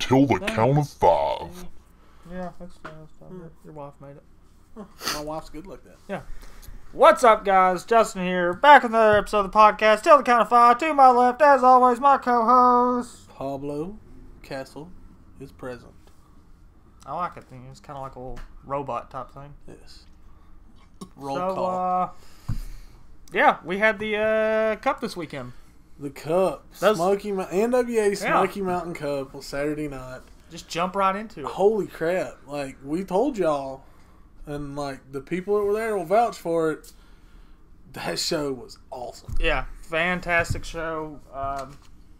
until the count of 5. Yeah, that's fine. Your wife made it. My wife's good like that. Yeah. What's up, guys? Justin here, back with another episode of the podcast. Till the count of 5. To my left, as always, my co-host Pablo Castle is present. I like it. It's kind of like a little robot type thing. Yes. Roll call. Yeah, we had the cup this weekend. The Cup. NWA Smoky Mountain Cup on Saturday night. Just jump right into it. Holy crap. Like, we told y'all, and, like, the people that were there will vouch for it. That show was awesome. Yeah, fantastic show.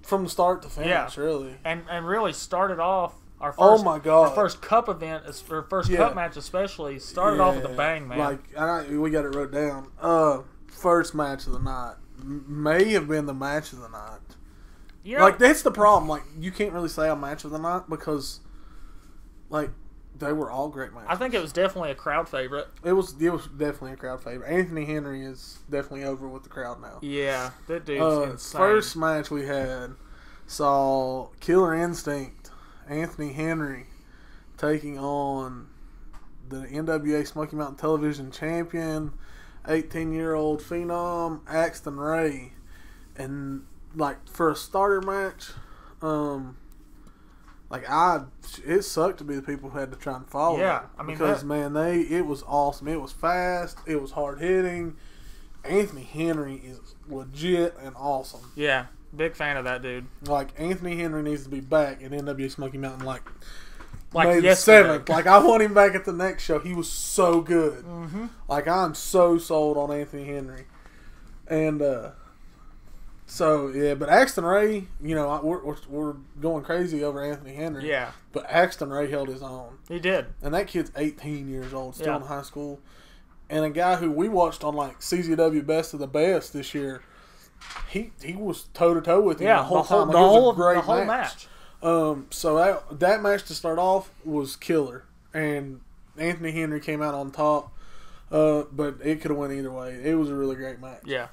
From the start to finish, really. And really started off our first, oh my God. Our first cup event, our first cup match especially, started off with a bang, man. Like, we got it wrote down. First match of the night may have been the match of the night. You know, like, that's the problem. Like, you can't really say a match of the night because, like, they were all great matches. I think it was definitely a crowd favorite. It was definitely a crowd favorite. Anthony Henry is definitely over with the crowd now. Yeah, that dude's insane. First match we had saw Killer Instinct, Anthony Henry, taking on the NWA Smoky Mountain Television Champion, 18-year-old Phenom, Axton Ray. And, like, for a starter match, it sucked to be the people who had to try and follow. Yeah, it. I mean, because it was awesome. It was fast. It was hard hitting. Anthony Henry is legit and awesome. Yeah, big fan of that dude. Like, Anthony Henry needs to be back at NWA Smoky Mountain, like May the 7th. Like, I want him back at the next show. He was so good. Mm-hmm. Like, I'm so sold on Anthony Henry. And, so, yeah, but Axton Ray, you know, we're going crazy over Anthony Henry. Yeah. But Axton Ray held his own. He did. And that kid's 18 years old, still in high school. And a guy who we watched on, like, CZW Best of the Best this year, he was toe-to-toe with him the whole time. The whole match. So that match to start off was killer. And Anthony Henry came out on top. But it could have went either way. It was a really great match. Yeah.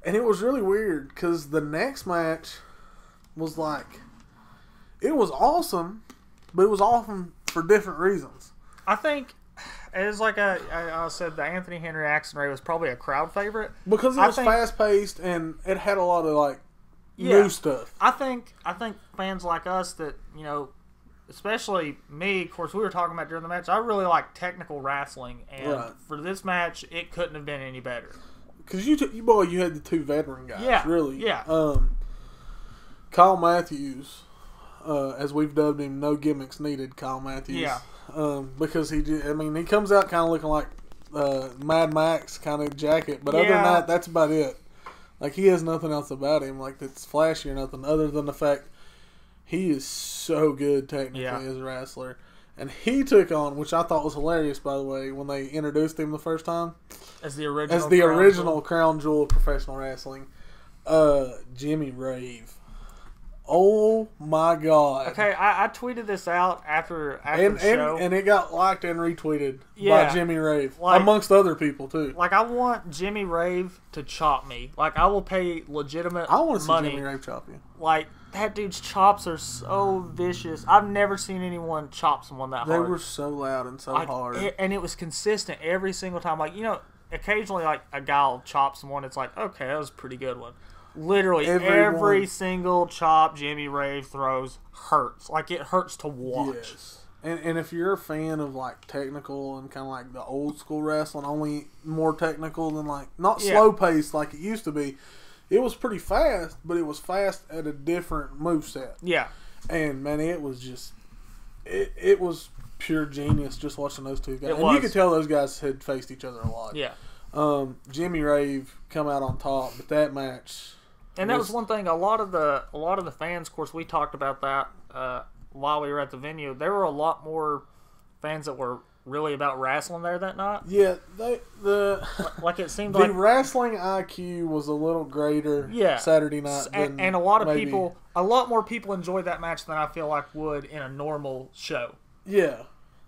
And it was really weird because the next match was like, it was awesome, but it was awesome for different reasons. I think it was like I said, the Anthony Henry Axton Ray was probably a crowd favorite because it was fast paced and it had a lot of like new stuff. I think fans like us that, you know, especially me, of course, we were talking about during the match. I really like technical wrestling, and for this match, it couldn't have been any better. Because you had the two veteran guys, really. Yeah. Kyle Matthews, as we've dubbed him, no gimmicks needed, Kyle Matthews. Yeah. Because he comes out kind of looking like Mad Max kind of jacket, but other than that, that's about it. Like, he has nothing else about him, like, that's flashy or nothing, other than the fact he is so good technically as a wrestler. And he took on, which I thought was hilarious, by the way, when they introduced him the first time. As the original crown jewel of professional wrestling. Jimmy Rave. Oh my God. Okay, I tweeted this out after the show. And it got liked and retweeted by Jimmy Rave. Like, amongst other people, too. Like, I want Jimmy Rave to chop me. Like, I will pay legitimate money. I want to see Jimmy Rave chop you. Like, that dude's chops are so vicious. I've never seen anyone chop someone that hard. They were so loud and so hard. And it was consistent every single time. Like, you know, occasionally, like, a guy will chop someone. It's like, okay, that was a pretty good one. Literally, every single chop Jimmy Rave throws hurts. Like, it hurts to watch. Yes. And if you're a fan of, like, technical and kind of like the old school wrestling, only more technical than, like, not slow paced like it used to be, it was pretty fast, but it was fast at a different moveset. Yeah. And, man, it was just, it was pure genius just watching those two guys. And you could tell those guys had faced each other a lot. Yeah. Jimmy Rave come out on top, but that match... And that was one thing. A lot of the fans, of course, we talked about that while we were at the venue. There were a lot more fans that were really about wrestling there that night. Yeah, like it seemed the like wrestling IQ was a little greater. Saturday night, and a lot more people enjoyed that match than I feel like would in a normal show. Yeah,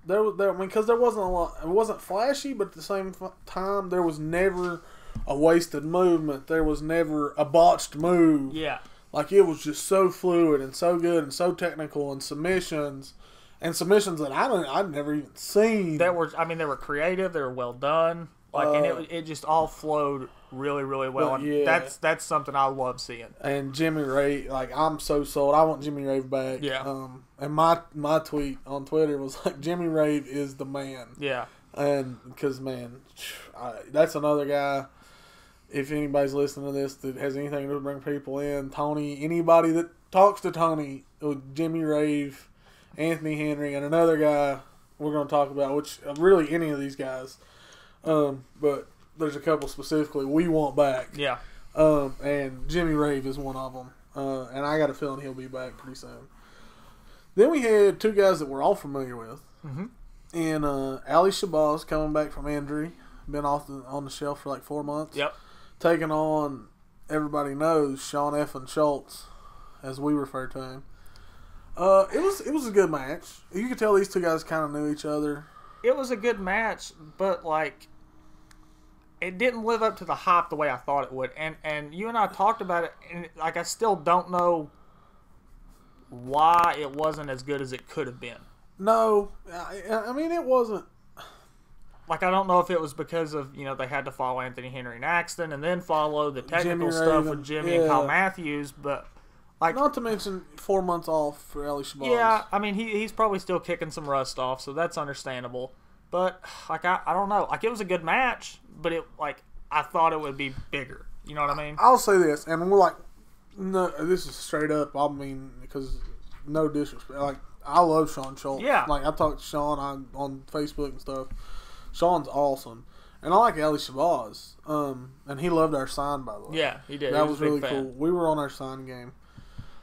because there wasn't a lot. It wasn't flashy, but at the same time, there was never a wasted movement. There was never a botched move. Yeah. Like, it was just so fluid and so good and so technical, and submissions that I'd never even seen. They were creative. They were well done. Like, and it just all flowed really, really well. And yeah. that's something I love seeing. And Jimmy Rave, like, I'm so sold. I want Jimmy Rave back. Yeah. And my tweet on Twitter was like, Jimmy Rave is the man. Yeah. And because, man, that's another guy. If anybody's listening to this that has anything to bring people in, Tony, anybody that talks to Tony, Jimmy Rave, Anthony Henry, and another guy we're going to talk about, which really any of these guys. But there's a couple specifically we want back. Yeah. And Jimmy Rave is one of them. And I got a feeling he'll be back pretty soon. Then we had two guys that we're all familiar with. Mm-hmm. And Ali Shabazz coming back from injury. Been on the shelf for like 4 months. Yep. Taking on, everybody knows, Sean Effin Schultz, as we refer to him. It was a good match. You could tell these two guys kind of knew each other. It was a good match, but like, it didn't live up to the hype the way I thought it would. And you and I talked about it, and like, I still don't know why it wasn't as good as it could have been. No, I mean, it wasn't. Like, I don't know if it was because of, they had to follow Anthony Henry and Axton and then follow the technical stuff with Jimmy and Kyle Matthews, but like, not to mention 4 months off for Ali Shabazz. Yeah, I mean, he's probably still kicking some rust off, so that's understandable. But like, I don't know. Like, it was a good match, but I thought it would be bigger. You know what I mean? I'll say this, and we're like, no, this is straight up. I mean, because no disrespect, like, I love Sean Schultz. Yeah. Like, I talked to Sean on Facebook and stuff. Sean's awesome. And I like Ali Shabazz. And he loved our sign, by the way. Yeah, he did. That was really cool. We were on our sign game.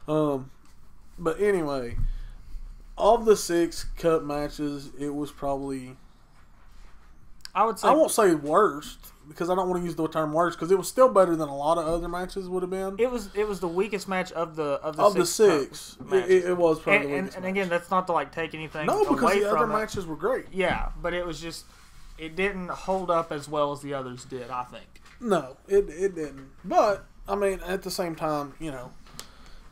But anyway, of the 6 cup matches, it was probably, I would say, I won't say worst, because I don't want to use the term worst, because it was still better than a lot of other matches would have been. It was the weakest match of the six. It was probably the weakest. And again, that's not to like take anything no, because away the from other matches were great. Yeah, but it was just, it didn't hold up as well as the others did, I think. No, it didn't. But I mean, at the same time,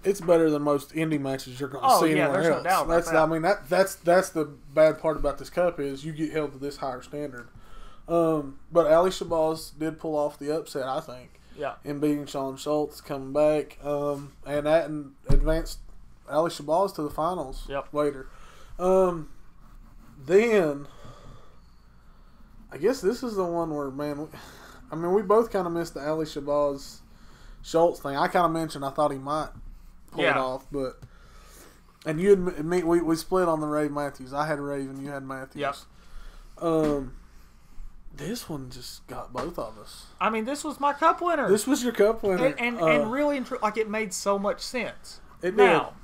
it's better than most indie matches you're going to see anywhere else. No doubt about that. I mean, that's the bad part about this cup is you get held to this higher standard. But Ali Shabazz did pull off the upset, I think. Yeah. In beating Sean Schultz, coming back, and that advanced Ali Shabazz to the finals. Later. Then, I guess this is the one where, man, we both kind of missed the Ali Shabazz Schultz thing. I kind of mentioned I thought he might pull it off, but and you and me, we split on the Rave Matthews. I had Rave and you had Matthews. Yep. This one just got both of us. I mean, this was my cup winner. This was your cup winner, and really, like, it made so much sense. It now,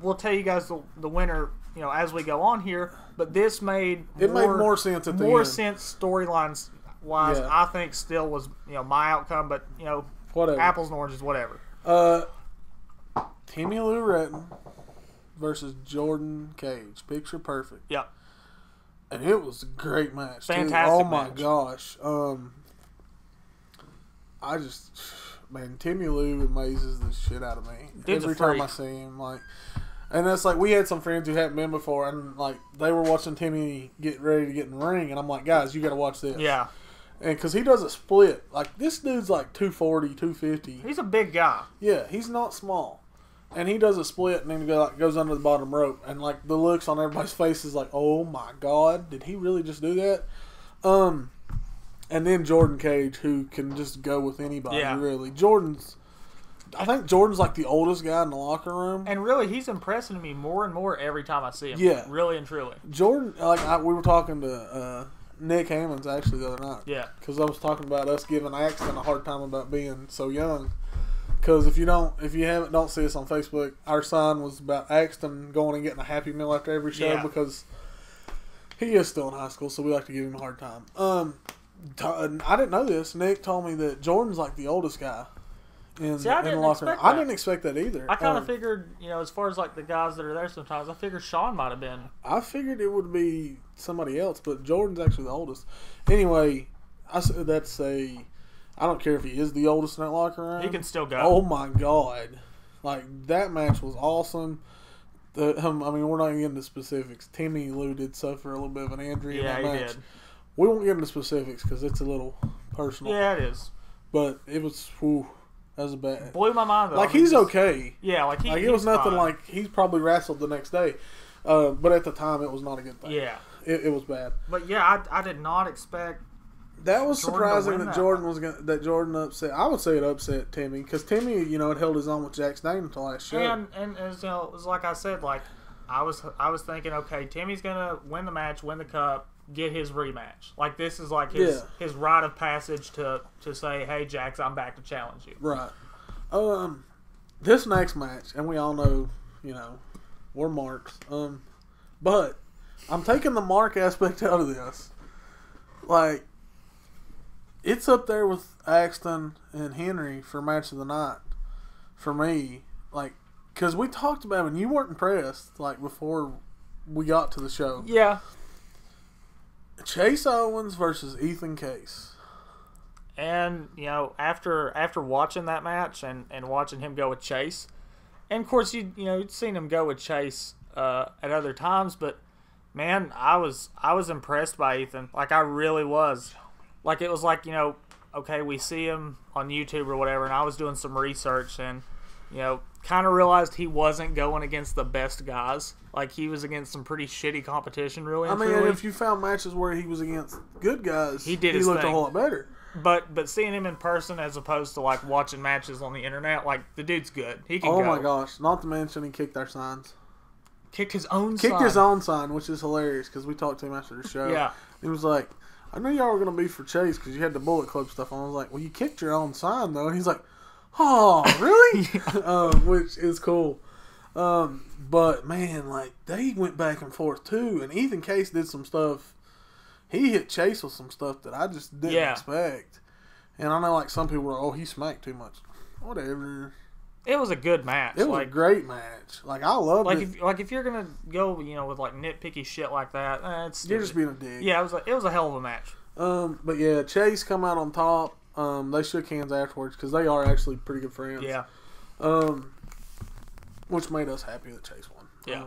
we'll tell you guys the winner, as we go on here. But this made more sense at the more end. Sense storylines wise. Yeah. I think still was my outcome, but whatever. Apples and oranges, whatever. Timmy Lou Retton versus Jordan Cage. Picture perfect. Yep. And it was a great match. Fantastic. Oh my gosh. Timmy Lou amazes the shit out of me. Dude's every time I see him. And that's like, we had some friends who hadn't been before, and like they were watching Timmy get ready to get in the ring, and I'm like, guys, you got to watch this. Yeah. And because he does a split. Like, this dude's like 240, 250. He's a big guy. Yeah, he's not small. And he does a split and then goes under the bottom rope. And, like, the looks on everybody's face is like, oh, my God, did he really just do that? And then Jordan Cage, who can just go with anybody, really. I think Jordan's, like, the oldest guy in the locker room. And really, he's impressing me more and more every time I see him. Yeah. Really and truly. Jordan, we were talking to Nick Hammonds, actually, the other night. Yeah. Because I was talking about us giving Axton a hard time about being so young. Because if you don't see us on Facebook, our sign was about Axton going and getting a Happy Meal after every show because he is still in high school, so we like to give him a hard time. I didn't know this. Nick told me that Jordan's like the oldest guy in the locker room. I didn't expect that either. I kind of figured, as far as like the guys that are there sometimes, I figured Sean might have been. I figured it would be somebody else, but Jordan's actually the oldest. Anyway, I don't care if he is the oldest in that locker room. He can still go. Oh my God. Like, that match was awesome. We're not going to get into specifics. Timmy Lou did suffer a little bit of an injury in that match. Yeah, he did. We won't get into specifics because it's a little personal. Yeah, it is. But it was, that was a bad. Blew my mind, though. Like, he's okay. Yeah, like it was nothing fine. Like, he's probably wrestled the next day. But at the time, it was not a good thing. Yeah. It was bad. But, yeah, I did not expect that was surprising that Jordan upset. I would say it upset Timmy because Timmy, had held his own with Jack Snake until last show. And it was like I said, like I was thinking, okay, Timmy's gonna win the match, win the cup, get his rematch. Like this is like his rite of passage to say, hey Jax, I'm back to challenge you. Right. This next match, and we all know, we're marks. But I'm taking the mark aspect out of this. Like. It's up there with Axton and Henry for match of the night. For me, like, because we talked about it and you weren't impressed, like, before we got to the show. Yeah. Chase Owens versus Ethan Case. And, after watching that match and watching him go with Chase, and of course, you'd seen him go with Chase at other times, but, man, I was impressed by Ethan. Like, I really was. Like, it was like, okay, we see him on YouTube or whatever, and I was doing some research and, kind of realized he wasn't going against the best guys. Like, he was against some pretty shitty competition, really. I mean, if you found matches where he was against good guys, he looked a whole lot better. But seeing him in person as opposed to, like, watching matches on the internet, like, the dude's good. He can go. Oh, my gosh. Not to mention he kicked our signs. Kicked his own sign? Kicked his own sign, which is hilarious because we talked to him after the show. Yeah. He was like, I knew y'all were going to be for Chase because you had the Bullet Club stuff on. I was like, well, you kicked your own sign, though. And he's like, oh, really? Which is cool. But, man, like, they went back and forth, too. And Ethan Case did some stuff. He hit Chase with some stuff that I just didn't expect. And I know, like, some people were, oh, he smacked too much. Whatever. It was a good match. It was a great match. Like, I loved it. If you're gonna go, with like nitpicky shit like that, you're just being a dick. Yeah, it was a hell of a match. But yeah, Chase come out on top. They shook hands afterwards because they are actually pretty good friends. Yeah. Which made us happy that Chase won. Yeah.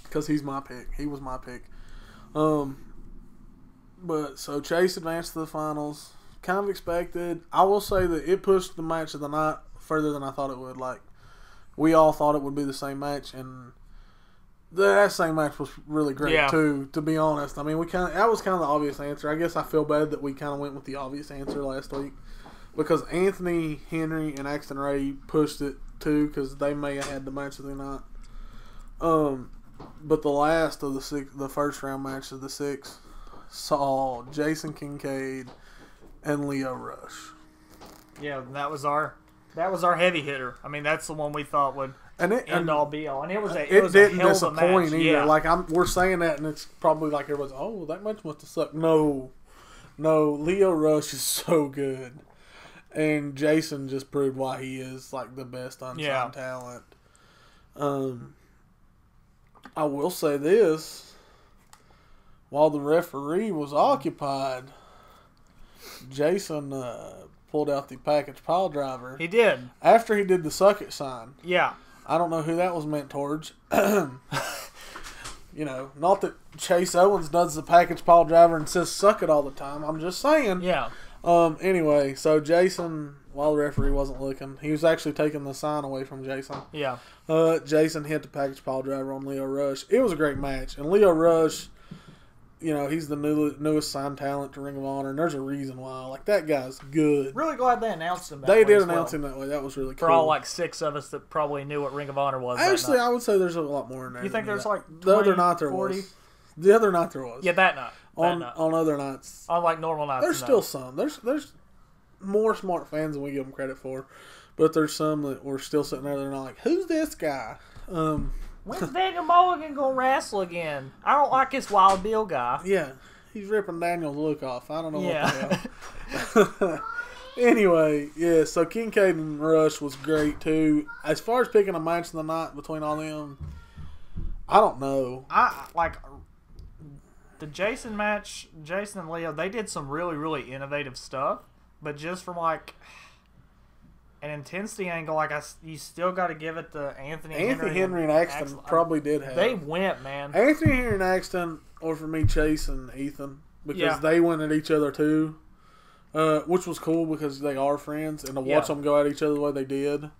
Because he's my pick. He was my pick. But so Chase advanced to the finals. Kind of expected. I will say that it pushed the match of the night further than I thought it would. Like, we all thought it would be the same match, and that same match was really great too, to be honest. I mean, that was kind of the obvious answer. I guess I feel bad that we kind of went with the obvious answer last week because Anthony, Henry, and Axton Ray pushed it too because they may have had the match of the night. But the last of the first round match of the six saw Jason Kincaid and Leo Rush. Yeah, that was our heavy hitter. I mean, that's the one we thought would end all be all, and it didn't disappoint either. Yeah. Like we're saying that, and it's probably like everyone's, oh, that match must have sucked. No, Leo Rush is so good, and Jason just proved why he is like the best unsigned talent. I will say this: while the referee was occupied, Jason pulled out the package pile driver. He did. After he did the suck it sign. Yeah. I don't know who that was meant towards. Not that Chase Owens does the package pile driver and says suck it all the time. I'm just saying. Yeah. Anyway, so Jason, while the referee wasn't looking, he was actually taking the sign away from Jason. Yeah. Jason hit the package pile driver on Leo Rush. It was a great match. And Leo Rush, he's the newest signed talent to Ring of Honor, and there's a reason why. Like, that guy's good. Really glad they announced him that way. They did as announce well. him that way. That was really cool. For all, like, 6 of us that probably knew what Ring of Honor was. Actually, I would say there's a lot more in there. You think there's, like, 20, the other night there 40? was. The other night there was. Yeah, that night. On other nights. On, like, normal nights. There's still some. There's more smart fans than we give them credit for. But there's some that were still sitting there. They're not like, who's this guy? When's Daniel Mulligan going to wrestle again? I don't like this Wild Bill guy. Yeah. He's ripping Daniel's look off. I don't know what the hell. Anyway, yeah, so Kincaid and Rush was great, too. As far as picking a match of the night between all them, I don't know. The Jason match, Jason and Leo, they did some really, really innovative stuff. But just from, like, an intensity angle, like you still got to give it to Anthony Henry and Axton probably did have. They went, man. Anthony Henry and Axton, or for me, Chase and Ethan, because they went at each other too, which was cool because they are friends, and to watch them go at each other the way they did.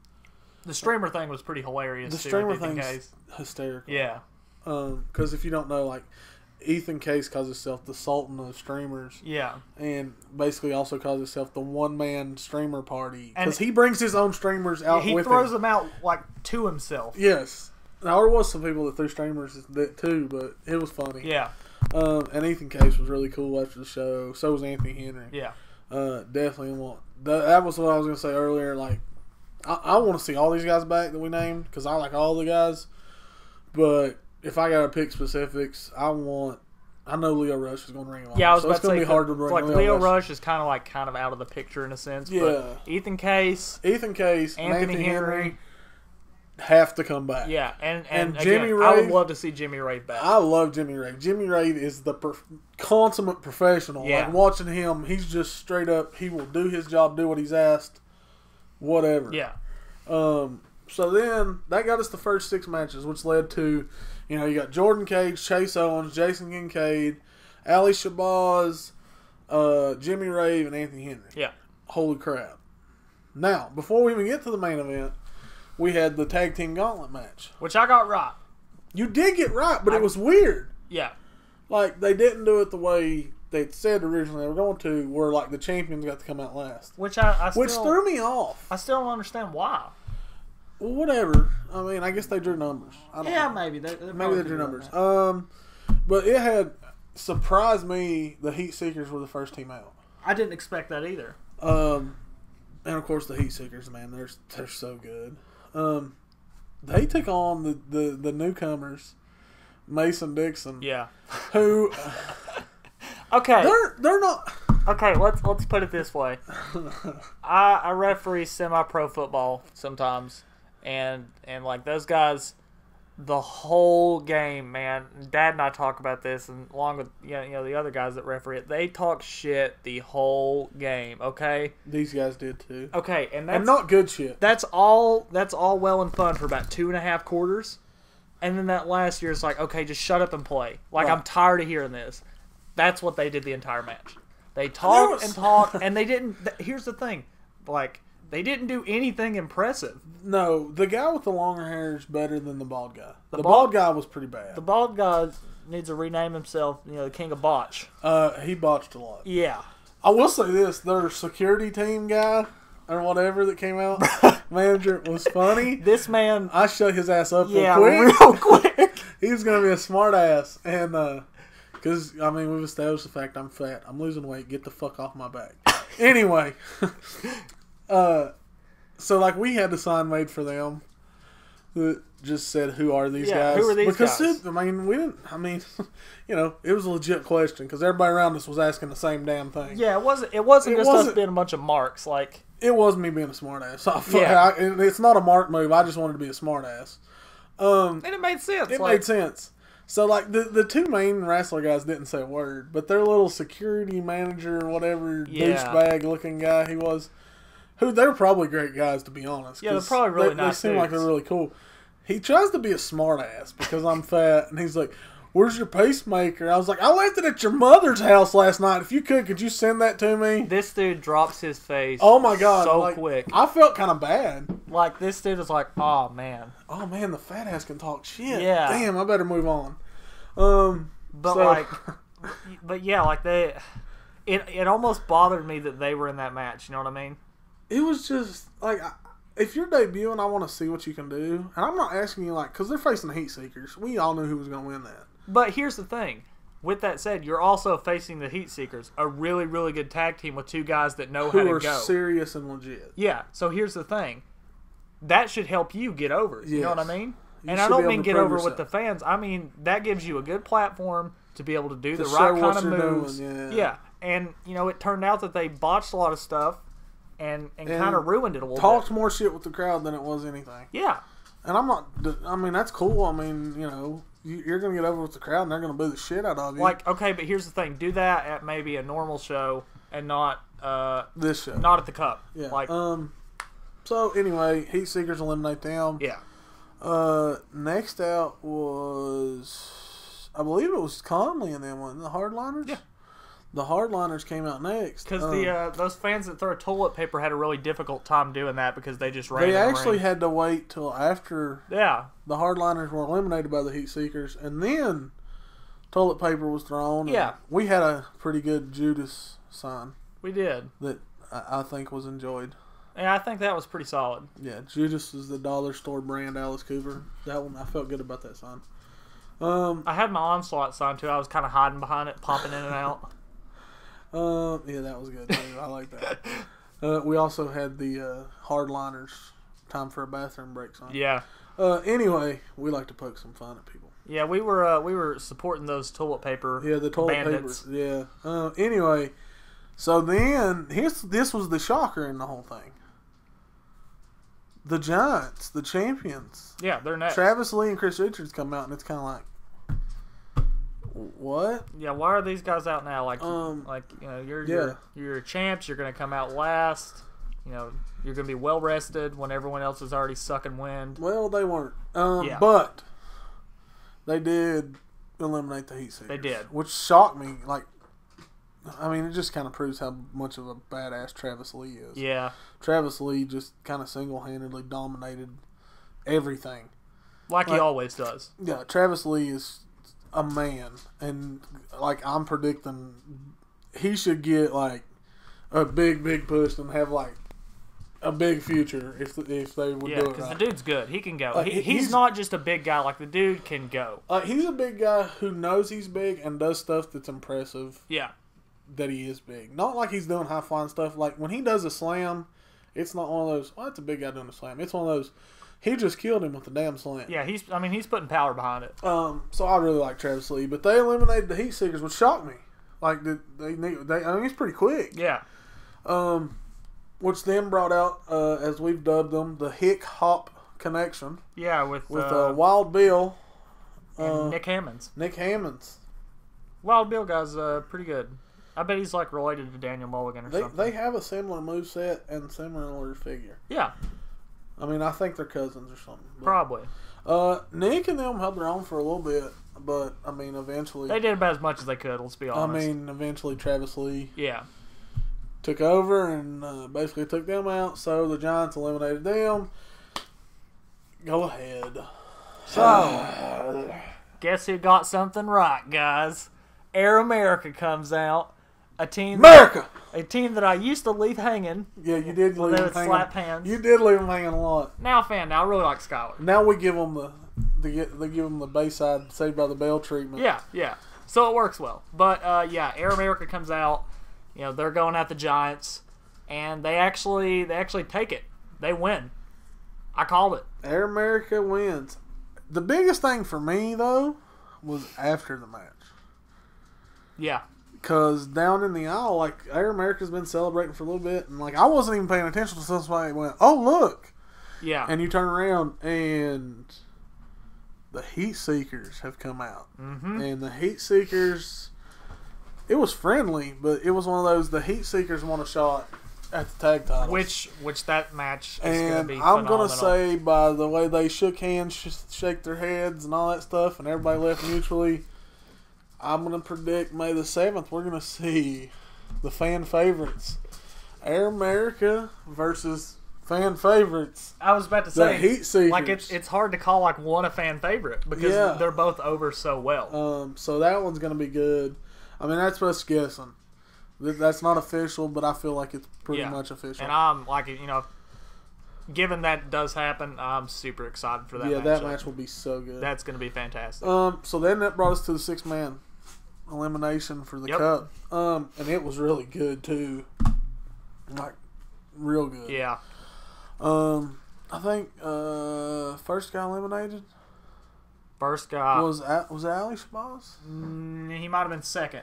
The streamer thing was pretty hilarious. The streamer thing's hysterical. Yeah. Because if you don't know, like, Ethan Case calls himself the Sultan of streamers. Yeah. And basically also calls himself the one-man streamer party. Because he brings his own streamers out with him. He throws them out, like, to himself. Yes. Now, there was some people that threw streamers too, but it was funny. Yeah. And Ethan Case was really cool after the show. So was Anthony Henry. Yeah. Definitely that was what I was going to say earlier. Like, I want to see all these guys back that we named because I like all the guys. But if I got to pick specifics, I know Leo Rush is going to ring along. Yeah, I was so about it's going to be hard to bring. Like Leo Rush is kind of out of the picture in a sense. Yeah. But Ethan Case, Anthony Henry have to come back. Yeah, and again, Jimmy Rave, I would love to see Jimmy Rave back. I love Jimmy Rave. Jimmy Rave is the consummate professional. Yeah. Like watching him, he's just straight up. He will do his job, do what he's asked, whatever. Yeah. So then that got us the first 6 matches, which led to, you got Jordan Cage, Chase Owens, Jason Kincaid, Ali Shabazz, Jimmy Rave, and Anthony Henry. Yeah. Holy crap. Now, before we even get to the main event, we had the tag team gauntlet match. Which I got right. You did get right, but it was weird. Yeah. Like, they didn't do it the way they said originally they were going to, where, like, the champions got to come out last. Which which threw me off. I still don't understand why. Well, whatever. I mean, I guess they drew numbers. Maybe. Maybe they drew numbers. But it had surprised me the Heat Seekers were the first team out. I didn't expect that either. And, of course, the Heat Seekers, man, they're so good. They took on the newcomers, Mason Dixon. Yeah. Who... Okay. They're not... Okay, let's put it this way. I referee semi-pro football sometimes, and like those guys, the whole game, man. Dad and I talk about this, and along with the other guys that referee it, they talk shit the whole game. Okay. These guys did too. Okay, and not good shit. That's all well and fun for about 2.5 quarters, and then that last year is like, okay, just shut up and play. Like, right. I'm tired of hearing this. That's what they did the entire match. They talked and talked, and they didn't. Here's the thing, like, they didn't do anything impressive. No, the guy with the longer hair is better than the bald guy. The bald guy was pretty bad. The bald guy needs to rename himself, the King of Botch. He botched a lot. Yeah. I will say this: their security team guy or whatever that came out, manager, was funny. This man, I shut his ass up real quick. He was gonna be a smart ass, and because, I mean, we've established the fact I'm fat. I'm losing weight. Get the fuck off my back. Anyway. So, like, we had a sign made for them that just said, who are these guys? Who are these guys? Because, it was a legit question because everybody around us was asking the same damn thing. Yeah, it wasn't just us being a bunch of marks. Like, it was me being a smart ass. It's not a mark move. I just wanted to be a smart ass. And it made sense. It made sense. So, like, the two main wrestler guys didn't say a word, but their little security manager, whatever douchebag-looking guy he was, they're probably great guys, to be honest. Yeah, they're probably really nice They seem like they're really cool. He tries to be a smart-ass because I'm fat, and he's like, where's your pacemaker? I was like, I left it at your mother's house last night. If you could you send that to me? This dude drops his face oh my God, so quick. I felt kind of bad. Like, this dude is like, oh, man. Oh, man, the fat ass can talk shit. Yeah. Damn, I better move on. It almost bothered me that they were in that match. You know what I mean? It was just, like, if you're debuting, I want to see what you can do. And I'm not asking you, like, because they're facing the Heat Seekers. We all knew who was going to win that. But here's the thing. With that said, you're also facing the Heat Seekers, a really, really good tag team with two guys that know how to go. Who are serious and legit. Yeah, so here's the thing. That should help you get over. You know what I mean? And I don't don't mean get over with the fans. I mean, that gives you a good platform to be able to do the right kind of moves. Yeah. And, it turned out that they botched a lot of stuff and kind of ruined it a little bit. Talked more shit with the crowd than it was anything. Yeah. And that's cool. I mean, you're going to get over with the crowd and they're going to boo the shit out of you. Like, okay, but here's the thing. Do that at maybe a normal show and not this show. Not at the Cup. Yeah. Like, So anyway, Heat Seekers eliminate them. Yeah. Next out was, I believe it was Conley and them, wasn't it? The Hardliners? Yeah. The Hardliners came out next. Because those fans that throw toilet paper had a really difficult time doing that because they just ran. They actually had to wait till after the Hardliners were eliminated by the Heat Seekers, and then toilet paper was thrown. Yeah. We had a pretty good Judas sign We did. that I think was enjoyed. Yeah, I think that was pretty solid. Yeah, Judas is the dollar store brand Alice Cooper. That one, I felt good about that sign. I had my Onslaught sign too. I was kind of hiding behind it, popping in and out. Yeah, that was good too. I like that. We also had the Hardliners time for a bathroom break sign. Yeah. Anyway, we like to poke some fun at people. Yeah, we were supporting those toilet paper. Yeah, the toilet bandits. paper. Yeah. Anyway, so then this was the shocker in the whole thing. The Giants, the champions. Yeah, they're next. Travis Lee and Chris Richards come out, and it's kind of like, what? Yeah, why are these guys out now? Like you know, you're champs. You're gonna come out last. You know, you're gonna be well rested when everyone else is already sucking wind. Well, they weren't. Yeah. But they did eliminate the Heat Seekers. They did, which shocked me. Like, I mean, it just kind of proves how much of a badass Travis Lee is. Yeah. Travis Lee just kind of single-handedly dominated everything. Like he always does. Yeah, Travis Lee is a man. And, like, I'm predicting he should get, like, a big push and have, like, a big future if they would do it right. Yeah, because the dude's good. He can go. He's not just a big guy. Like, the dude can go. He's a big guy who knows he's big and does stuff that's impressive. Yeah. That he is big. Not like he's doing high-flying stuff. Like, when he does a slam, it's not one of those, that's a big guy doing a slam. It's one of those, he just killed him with the damn slam. Yeah, he's putting power behind it. So I really like Travis Lee. But they eliminated the Heat Seekers, which shocked me. Like, I mean, he's pretty quick. Yeah. Which then brought out, as we've dubbed them, the Hick Hop Connection. Yeah, with Wild Bill. And Nick Hammonds. Nick Hammonds. Wild Bill guy's pretty good. I bet he's like related to Daniel Mulligan or something. They have a similar moveset and similar figure. Yeah. I mean, I think they're cousins or something. But, probably. Nick and them held their own for a little bit, but, I mean, eventually... They did about as much as they could, let's be honest. I mean, eventually Travis Lee took over and basically took them out, so the Giants eliminated them. Go ahead. So, guess who got something right, guys? Air America comes out. A team that I used to leave hanging. Yeah, you did leave them hanging. Slap hands. You did leave them hanging a lot. Now a fan. Now I really like Skyler. Now we give them they give them the Bayside Saved by the Bell treatment. Yeah. So it works well. But Air America comes out. You know, they're going at the Giants, and they actually take it. They win. I called it. Air America wins. The biggest thing for me though was after the match. Yeah. Because down in the aisle, like, Air America's been celebrating for a little bit, and, like, I wasn't even paying attention to somebody went, oh, look. Yeah. And you turn around, and the Heat Seekers have come out. Mm-hmm. And the Heat Seekers, it was friendly, but it was one of those, the Heat Seekers want a shot at the tag titles. Which that match is going to be I'm phenomenal. going to say, by the way they shook hands, shake their heads, and all that stuff, and everybody left mutually, I'm going to predict May the 7th, we're going to see the fan favorites. Air America versus fan favorites. I was about to say, the Heat Seekers. Like, it's hard to call, like, one a fan favorite because they're both over so well. So that one's going to be good. I mean, that's just guessing. That's not official, but I feel like it's pretty much official. And I'm, like, you know, given that does happen, I'm super excited for that match. Yeah, that match will be so good. That's going to be fantastic. So then that brought us to the 6-man elimination for the Cup. And it was really good too. Like, real good. Yeah. I think first guy eliminated. First guy was it Ali Shabazz? He might have been second.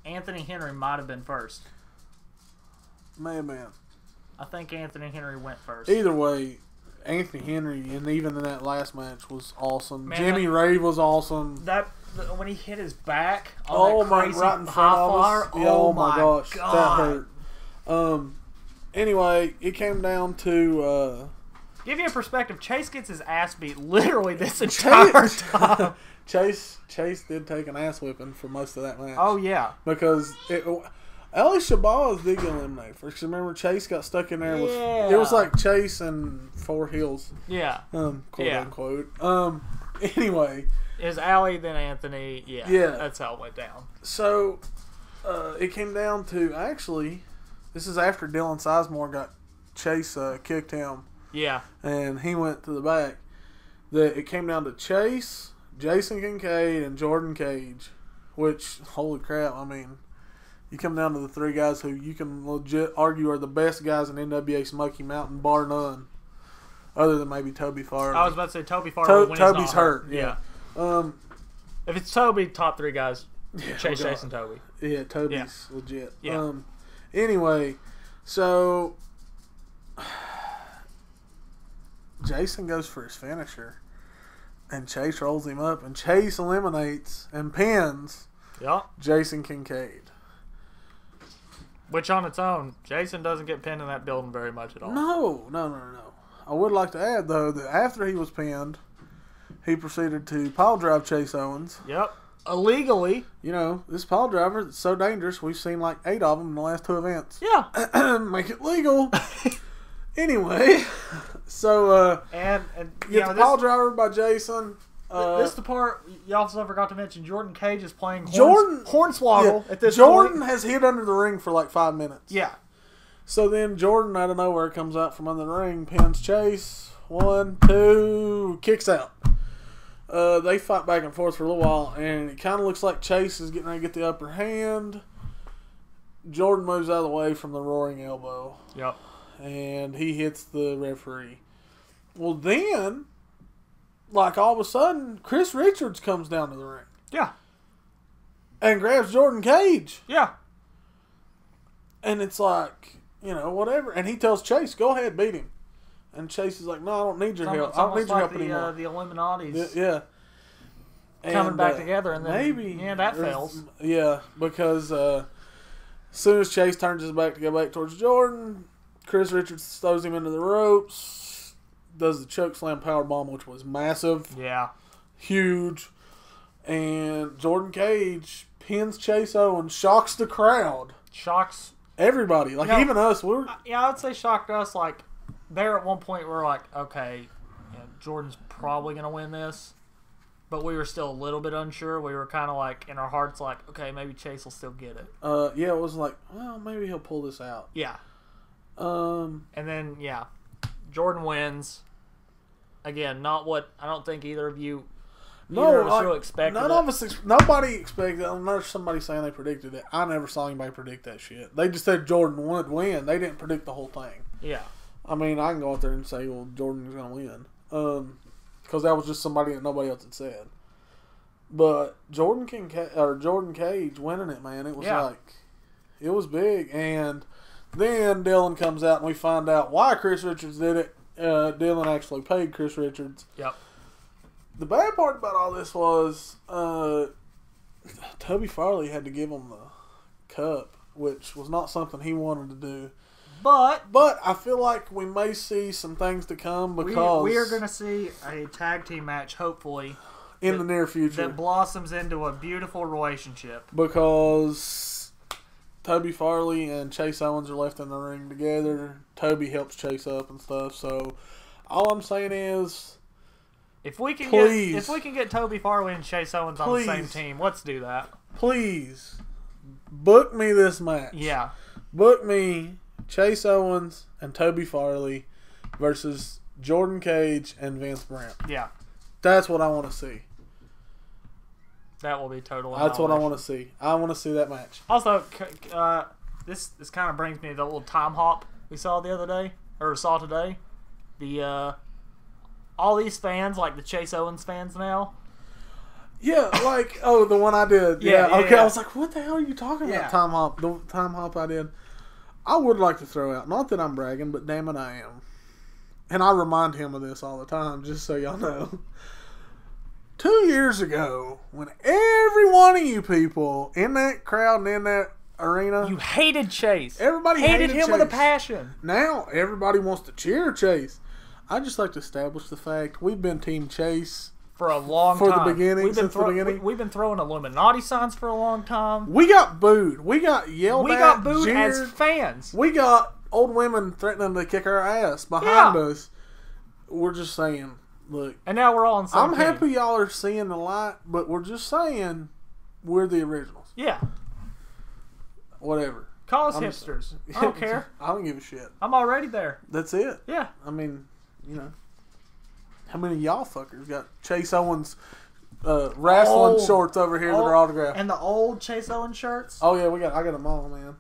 Anthony Henry might have been first. May have been. I think Anthony Henry went first. Either way, Anthony Henry, and even in that last match, was awesome. Man, Jimmy Rave was awesome. When he hit his back on that crazy right in front high of flyer, us. Yeah, oh my gosh, that hurt. Anyway, it came down to give you a perspective. Chase gets his ass beat literally this entire time. Chase did take an ass whipping for most of that match. Oh yeah, because Ali Shabazz did get eliminated first. Remember, Chase got stuck in there with it was like Chase and four heels. Yeah, quote unquote. Anyway, it was Ali then Anthony. Yeah, that's how it went down. So it came down to actually. This is after Dylan Sizemore got Chase kicked him. Yeah. And he went to the back. It came down to Chase, Jason Kincaid, and Jordan Cage. Which, holy crap, I mean, you come down to the three guys who you can legit argue are the best guys in NWA Smoky Mountain, bar none. Other than maybe Toby Farley. I was about to say Toby Farley when Toby's he's not hurt. Yeah. If it's Toby, top three guys. Chase, Jason, Toby. Yeah, Toby's legit. Yeah. Anyway, so Jason goes for his finisher, and Chase rolls him up, and Chase eliminates and pins Jason Kincaid. Which on its own, Jason doesn't get pinned in that building very much at all. No. I would like to add, though, that after he was pinned, he proceeded to pile drive Chase Owens. Yep. Illegally. You know, this pile driver is so dangerous. We've seen like 8 of them in the last 2 events. Yeah. Make it legal. Anyway, so and you get the pile driver by Jason. This is the part you also forgot to mention. Jordan Cage is playing Hornswoggle at this Jordan point. has hid under the ring for like 5 minutes. Yeah. So then Jordan out of nowhere comes out from under the ring, pins Chase. 1, 2, kicks out. They fight back and forth for a little while, and it kind of looks like Chase is getting ready to get the upper hand. Jordan moves out of the way from the roaring elbow. Yep. And he hits the referee. Well, then, like all of a sudden, Chris Richards comes down to the ring. Yeah. And grabs Jordan Cage. Yeah. And it's like, you know, whatever. And he tells Chase, go ahead, beat him. And Chase is like, no, I don't need your help. I don't need your help anymore. The Illuminati's And, coming back together, and then maybe that fails. Yeah, because as soon as Chase turns his back to go back towards Jordan, Chris Richards throws him into the ropes, does the choke slam powerbomb, which was massive. Yeah. Huge. And Jordan Cage pins Chase Owens, shocks the crowd. Shocks everybody. Like, even us. I would say shocked us. Like, there at one point we're like, okay, Jordan's probably going to win this. But we were still a little bit unsure. We were kind of like, in our hearts, like, okay, maybe Chase will still get it. Yeah, it was like, well, maybe he'll pull this out. Yeah. And then, Jordan wins. Again, not what I don't think either of you really expected. Nobody expected it, unless somebody saying they predicted it. I never saw anybody predict that shit. They just said Jordan would win. They didn't predict the whole thing. Yeah. I mean, I can go out there and say, well, Jordan's going to win. Because that was just somebody that nobody else had said. But Jordan Cage winning it, man, it was it was big. And then Dylan comes out and we find out why Chris Richards did it. Dylan actually paid Chris Richards. Yep. The bad part about all this was Toby Farley had to give him the cup, which was not something he wanted to do. But I feel like we may see some things to come because we are going to see a tag team match, hopefully, in the near future that blossoms into a beautiful relationship. Because Toby Farley and Chase Owens are left in the ring together. Toby helps Chase up and stuff. So all I'm saying is, if we can get Toby Farley and Chase Owens on the same team, let's do that. Please book me this match. Yeah, book me Chase Owens and Toby Farley versus Jordan Cage and Vince Brandt. Yeah. That's what I want to see. That will be total. That's what I want to see. I want to see that match. Also, this kind of brings me to the little time hop we saw the other day, or saw today. The all these fans, like the Chase Owens fans now. Yeah, like, the one I did. Yeah, okay. I was like, what the hell are you talking about? Time hop. The time hop I did. I would like to throw out, not that I'm bragging, but damn it, I am. And I remind him of this all the time, just so y'all know. 2 years ago, when every one of you people in that crowd and in that arena. You hated Chase. Everybody hated him Chase. with a passion. Now everybody wants to cheer Chase. I just like to establish the fact we've been Team Chase for a long for time. The beginning. Since the beginning, we've been throwing Illuminati signs for a long time. We got booed. We got yelled at. We got booed jeered. as fans. We got old women threatening to kick our ass behind us. We're just saying, look. And now we're all in some I'm happy y'all are seeing the light, but we're just saying we're the originals. Yeah. Whatever. Call us hipsters. I don't care. I don't give a shit. I'm already there. That's it. Yeah. I mean, you know, how many of y'all fuckers got Chase Owens wrestling shorts over here that are autographed? And the old Chase Owens shirts? Oh yeah, I got them all, man.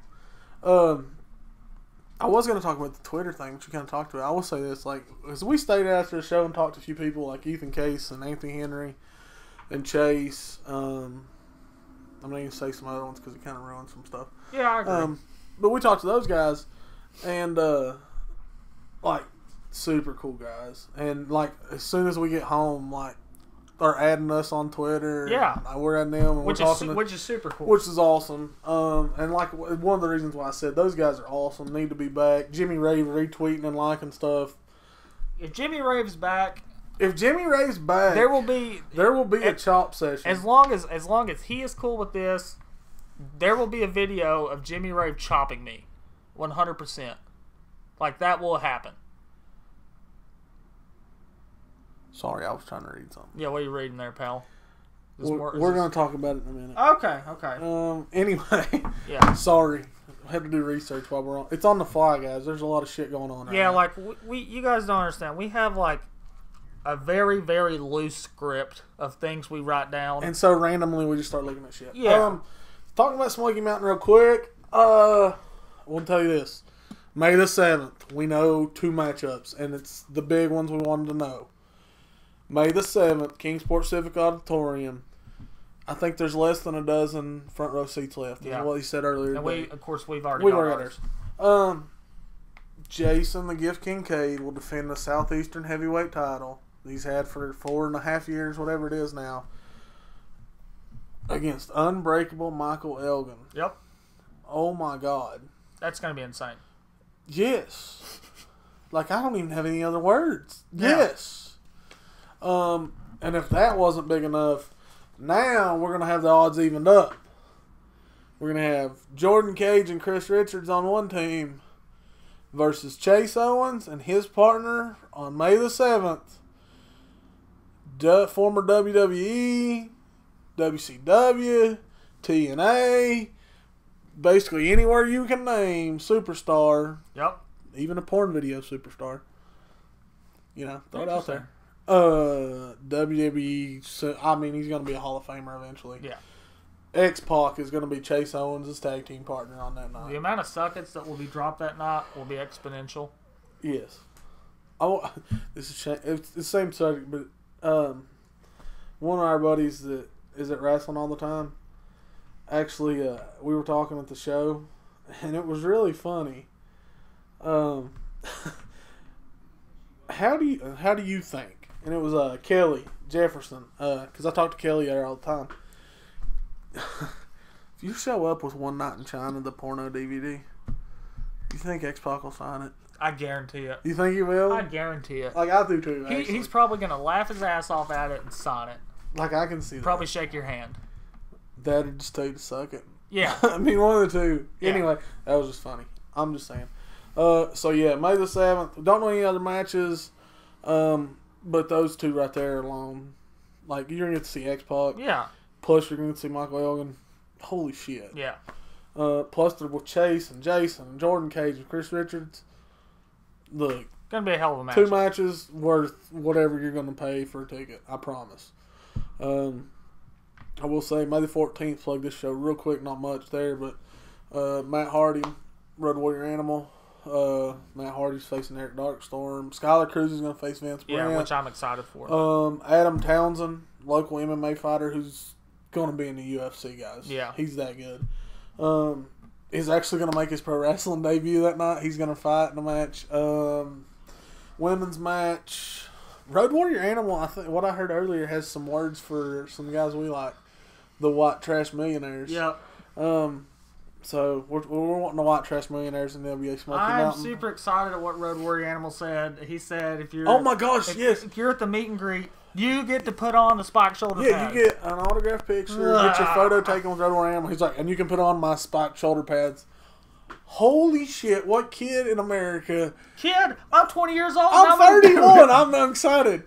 I was going to talk about the Twitter thing, but you kind of talked about it. I will say this, like, as we stayed after the show and talked to a few people like Ethan Case and Anthony Henry and Chase. I'm not going to say some other ones because it kind of ruins some stuff. Yeah, I agree. But we talked to those guys, and like, super cool guys. And like, as soon as we get home, like, they're adding us on Twitter. Yeah, and we're adding them, and which is super cool. Which is awesome. And like, one of the reasons why I said those guys are awesome, need to be back. Jimmy Rave retweeting and liking stuff. If Jimmy Rave's back, there will be a chop session. As long as he is cool with this, there will be a video of Jimmy Rave chopping me, 100%. Like, that will happen. Sorry, I was trying to read something. Yeah, what are you reading there, pal? We're going to talk about it in a minute. Okay. Anyway. Yeah. Sorry. I had to do research while we're on. It's on the fly, guys. There's a lot of shit going on right now. Like, you guys don't understand. We have, like, a very, very loose script of things we write down. And so randomly we just start looking at shit. Yeah. Talking about Smoky Mountain real quick. I want to tell you this. May the 7th, we know 2 matchups, and it's the big ones we wanted to know. May the 7th, Kingsport Civic Auditorium. I think there's less than a dozen front row seats left. Yeah. Is what he said earlier. And we've already got ours. Jason the Gift Kincaid will defend the Southeastern Heavyweight title he's had for 4.5 years, whatever it is now, against Unbreakable Michael Elgin. Yep. Oh my God. That's going to be insane. Yes. Like, I don't even have any other words. Yeah. Yes. And if that wasn't big enough, now we're going to have the odds evened up. We're going to have Jordan Cage and Chris Richards on one team versus Chase Owens and his partner on May the 7th. Former WWE, WCW, TNA, basically anywhere you can name, superstar. Yep. Even a porn video superstar. You know, throw it out there. WWE, so, I mean, he's going to be a Hall of Famer eventually. Yeah. X-Pac is going to be Chase Owens' tag team partner on that night. The amount of suckets that will be dropped that night will be exponential. Yes. It's the same subject, but one of our buddies that is at wrestling all the time, actually, we were talking at the show, and it was really funny. How do you think? And it was Kelly Jefferson, because I talk to Kelly there all the time. If you show up with One Night in China, the porno DVD, you think X-Pac will sign it? I guarantee it. You think he will? I guarantee it. Like, I do too, He's probably going to laugh his ass off at it and sign it. Like, I can see that. Probably shake your hand. That'd just tell you to suck it. Yeah. I mean, one of the two. Yeah. Anyway, that was just funny. I'm just saying. So, yeah, May the 7th. Don't know any other matches, but those two right there alone. Like, you're going to get to see X-Pac. Yeah. Plus, you're going to see Michael Elgin. Holy shit. Yeah. Plus, they're with Chase and Jason and Jordan Cage and Chris Richards. Look. Going to be a hell of a match. 2 matches worth whatever you're going to pay for a ticket. I promise. I will say, May the 14th, plug this show real quick. Not much there, but Matt Hardy, Road Warrior Animal. Matt Hardy's facing Eric Darkstorm. Skylar Cruz is going to face Vince Brent. Yeah, which I'm excited for. Adam Townsend, local MMA fighter who's going to be in the UFC, guys. Yeah. He's that good. He's actually going to make his pro wrestling debut that night. He's going to fight in a match. Women's match. Road Warrior Animal, I think what I heard earlier, has some words for some guys we like. The White Trash Millionaires. Yep. So we're wanting to white trash millionaires in the NWA Smoky Mountain. I'm super excited at what Road Warrior Animal said. He said if you're Oh my gosh, yes. If you're at the meet and greet, you get to put on the spiked shoulder pads. Yeah, you get an autographed picture, get your photo taken with Road Warrior Animal. He's like, and you can put on my spiked shoulder pads. Holy shit, what kid in America? Kid, I'm 20 years old. I'm 31. I'm excited.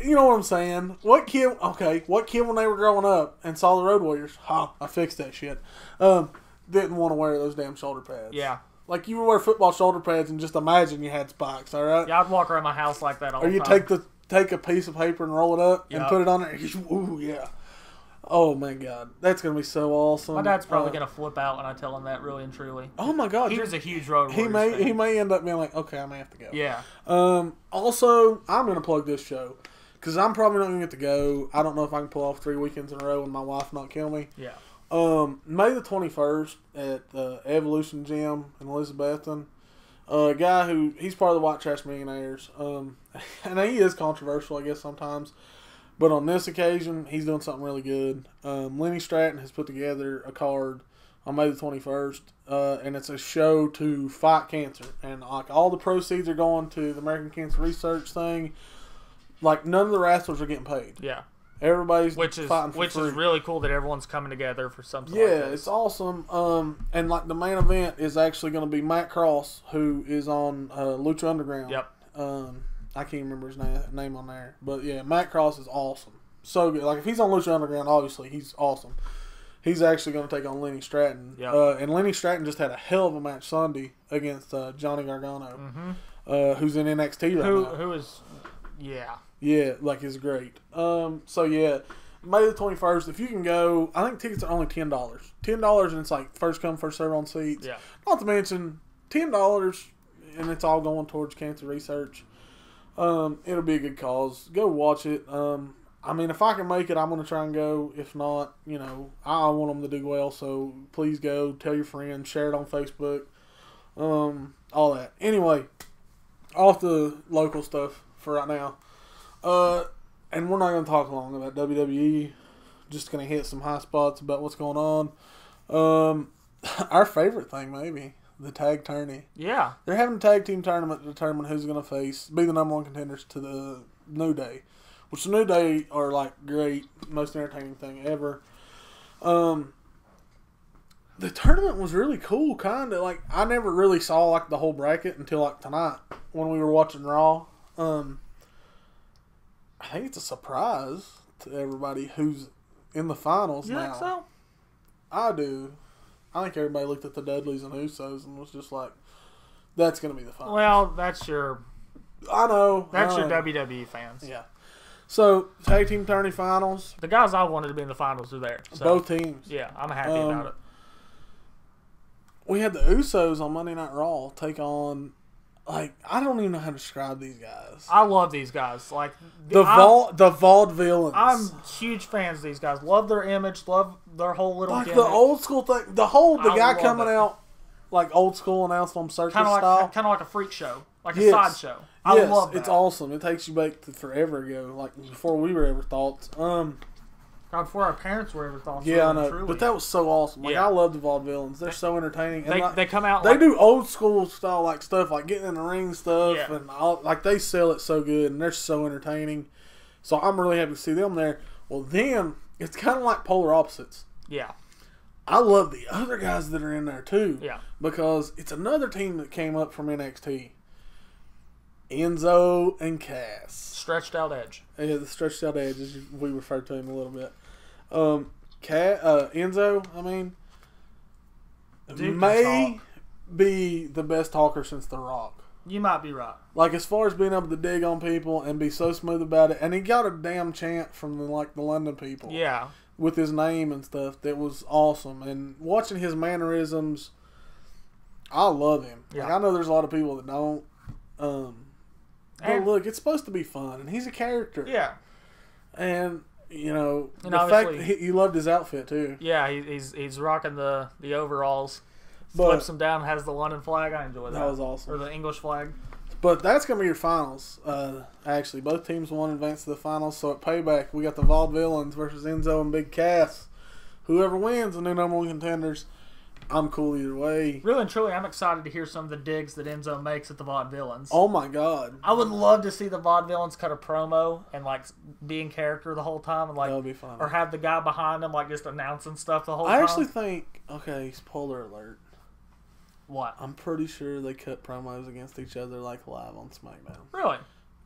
You know what I'm saying? What kid when they were growing up and saw the Road Warriors, I fixed that shit, didn't want to wear those damn shoulder pads. Yeah. Like, you would wear football shoulder pads and just imagine you had spikes, all right? Yeah, I'd walk around my house like that all the time. Or you take a piece of paper and roll it up and put it on there. Ooh, yeah. Oh, my God. That's going to be so awesome. My dad's probably going to flip out when I tell him that, really and truly. Oh, my God. He was a huge Road Warriors fan. He may end up being like, okay, I may have to go. Yeah. Also, I'm going to plug this show because I'm probably not going to get to go. I don't know if I can pull off 3 weekends in a row and my wife not kill me. Yeah. May the 21st at the Evolution Gym in Elizabethton. A guy he's part of the White Trash Millionaires. And he is controversial, I guess, sometimes. But on this occasion, he's doing something really good. Lenny Stratton has put together a card on May the 21st. And it's a show to fight cancer. And like all the proceeds are going to the American Cancer Research thing. Like none of the wrestlers are getting paid. Yeah. Everybody's fighting for free. Is really cool that everyone's coming together for something like this. this. It's awesome. And like the main event is actually going to be Matt Cross, who is on Lucha Underground. Yep. I can't remember his name on there. But yeah, Matt Cross is awesome. So good. Like if he's on Lucha Underground, obviously he's awesome. He's actually going to take on Lenny Stratton. Yep. And Lenny Stratton just had a hell of a match Sunday against Johnny Gargano, who's in NXT right now. Who is, yeah. Yeah, like it's great. So yeah, May the 21st. If you can go, I think tickets are only $10. $10 and it's like first come first serve on seats. Yeah. Not to mention $10 and it's all going towards cancer research. It'll be a good cause. Go watch it. I mean, if I can make it, I'm gonna try and go. If not, you know, I want them to do well. So please go. Tell your friends. Share it on Facebook. All that. Anyway, off the local stuff for right now. And we're not going to talk long about WWE. Just going to hit some high spots about what's going on. Our favorite thing, maybe, the tag tourney. Yeah. They're having a tag team tournament to determine who's going to be the number one contenders to the New Day. Which the New Day are, like, great, most entertaining thing ever. The tournament was really cool, kind of. Like, I never really saw, like, the whole bracket until, like, tonight when we were watching Raw. I think it's a surprise to everybody who's in the finals now. You think so? I do. I think everybody looked at the Dudleys and Usos and was just like, that's going to be the finals. Well, that's your... I know. That's your WWE fans. Yeah. So, tag team tourney finals. The guys I wanted to be in the finals are there. So, both teams. Yeah, I'm happy about it. We had the Usos on Monday Night Raw take on... Like, I don't even know how to describe these guys. I love these guys. Like the vaudevillains. I'm huge fans of these guys. Love their image. Love their whole little like gimmick. the old school thing. The guy coming out like old school announced on Circus style. Kind of like a freak show, like a sideshow. I love that. It's awesome. It takes you back to forever ago, like before we were ever thought. Before our parents were ever thought. Yeah, I know. Truly. But that was so awesome. Like I love the vaudevillains. They're so entertaining. And they come out. They do old school style like stuff, like getting in the ring stuff, Yeah. and like they sell it so good, and they're so entertaining. So I'm really happy to see them there. Well, then it's kind of like polar opposites. Yeah. I love the other guys that are in there too. Yeah. Because it's another team that came up from NXT. Enzo and Cass. Stretched out edge. Yeah, the stretched out edge, as we refer to him a little bit. Enzo, I mean, Dude may be the best talker since The Rock. You might be right. Like, as far as being able to dig on people and be so smooth about it. And he got a damn chant from, the London people. Yeah. With his name and stuff. That was awesome. And watching his mannerisms, I love him. Yeah. Like, I know there's a lot of people that don't. But look, it's supposed to be fun. And he's a character. Yeah. And... You know, and the fact you loved his outfit too. Yeah, he's rocking the overalls, flips them down, has the London flag. I enjoy that. That was awesome. Or the English flag. But that's gonna be your finals. Actually, both teams won advance to the finals. So at Payback, we got the Vaudevillains versus Enzo and Big Cass. Whoever wins, the new number one contenders. I'm cool either way. Really and truly, I'm excited to hear some of the digs that Enzo makes at the Vaudevillains. Oh my god. I would love to see the Vaudevillains cut a promo and like be in character the whole time, and like That would be fun. or have the guy behind them like just announcing stuff the whole I time. actually think, okay, spoiler alert. What? I'm pretty sure they cut promos against each other like live on SmackDown. Really?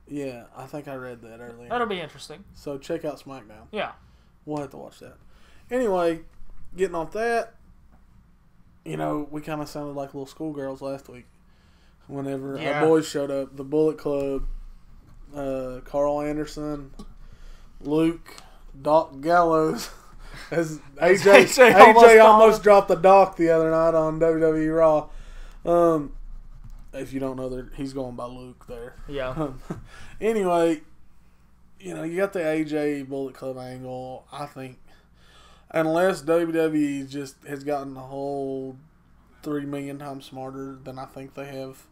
Yeah, I think I read that earlier. That'll be interesting. So check out SmackDown. Yeah. We'll have to watch that. Anyway, getting off that, you know, we kind of sounded like little schoolgirls last week. Whenever our boys showed up, the Bullet Club, Carl Anderson, Luke, Doc Gallows, as AJ almost dropped the Doc the other night on WWE Raw. If you don't know, that he's going by Luke there. Yeah. Anyway, you know, you got the AJ Bullet Club angle. I think, unless WWE just has gotten a whole 3 million times smarter than I think they have,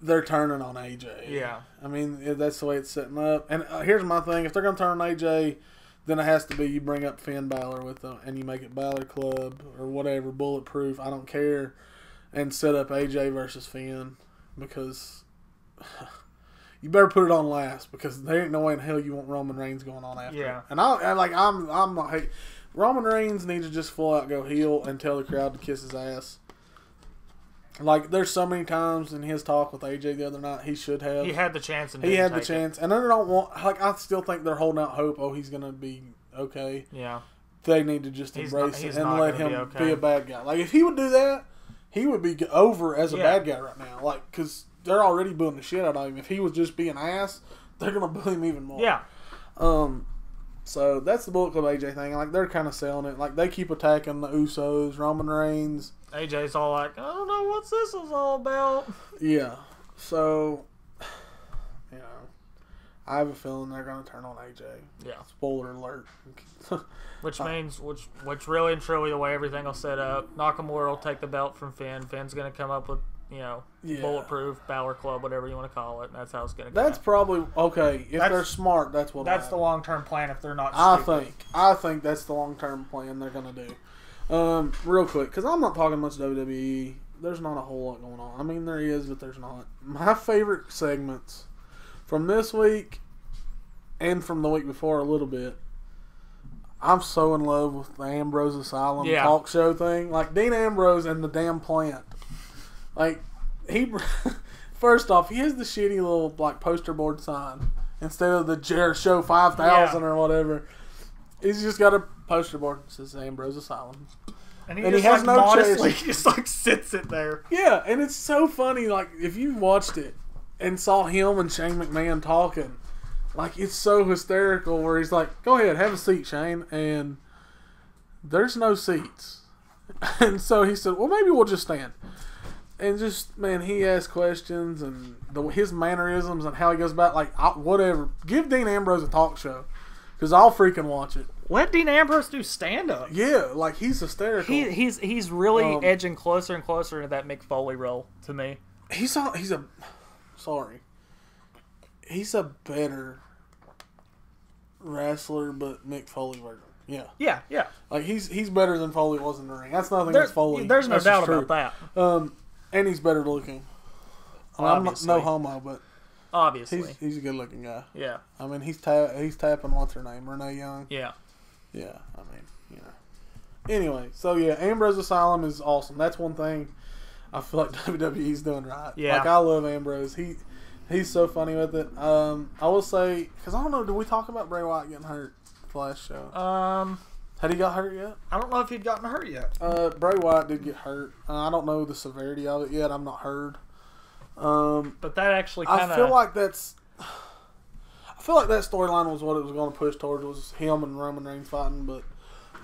they're turning on AJ. Yeah. I mean, that's the way it's setting up. And here's my thing. If they're going to turn on AJ, then it has to be you bring up Finn Balor with them and you make it Balor Club or whatever, Bulletproof. I don't care. And set up AJ versus Finn, because you better put it on last, because there ain't no way in hell you want Roman Reigns going on after. Yeah. And I'm not hate. Roman Reigns needs to just full out go heel and tell the crowd to kiss his ass. Like, there's so many times in his talk with AJ the other night, he should have. He had the chance. And he had the chance. And I don't want, like, I still think they're holding out hope. Oh, he's going to be okay. Yeah. They need to just embrace it and let him be be a bad guy. Like, if he would do that, he would be over as a bad guy right now. Like, because they're already booing the shit out of him. If he was just being ass, they're going to boo him even more. Yeah. So that's the Bullet Club AJ thing. Like, they're kind of selling it. Like, they keep attacking the Usos, Roman Reigns. AJ's all like, I don't know what this is all about. Yeah. So, you know, I have a feeling they're going to turn on AJ. Yeah. Spoiler alert. Which means, which really and truly the way everything will set up, Nakamura will take the belt from Finn. Finn's going to come up with, you know, Bulletproof, Balor Club, whatever you want to call it. And that's how it's going to go. That's probably, okay, if they're smart, that's what That's the long-term plan if they're not stupid. I think that's the long-term plan they're going to do. Real quick, because I'm not talking much WWE. There's not a whole lot going on. I mean, there is, but there's not. My favorite segments from this week and from the week before a little bit, I'm so in love with the Ambrose Asylum talk show thing. Like, Dean Ambrose and the damn plant. Like, first off, he has the shitty little, like, poster board sign instead of the Jared Show 5000 or whatever. He's just got a poster board that says Ambrose Asylum. And he has like, no modestly just like sits it there. Yeah, and it's so funny. Like, if you watched it and saw him and Shane McMahon talking, like, it's so hysterical where he's like, go ahead, have a seat, Shane. And there's no seats. And so he said, well, maybe we'll just stand. And just, man, he asks questions and his mannerisms and how he goes about, like, whatever. Give Dean Ambrose a talk show, because I'll freaking watch it. Let Dean Ambrose do stand-up. Yeah, like, he's hysterical. He's really edging closer and closer into that Mick Foley role to me. He's a better wressler, but Mick Foley version. Yeah. Yeah, yeah. Like, he's better than Foley was in the ring. That's nothing against Foley. There's no doubt about that. And he's better looking. I'm not, no homo, but obviously he's a good looking guy. Yeah. I mean, he's tapping what's her name, Renee Young. Yeah. Yeah. I mean, you know. Anyway, so yeah, Ambrose Asylum is awesome. That's one thing I feel like WWE's doing right. Yeah. Like, I love Ambrose. He's so funny with it. I will say, because I don't know, did we talk about Bray Wyatt getting hurt the last show? Had he got hurt yet? I don't know if he'd gotten hurt yet. Bray Wyatt did get hurt. I don't know the severity of it yet. I'm not heard. But that actually kind of... I feel like that storyline was what it was going to push towards, was him and Roman Reigns fighting, but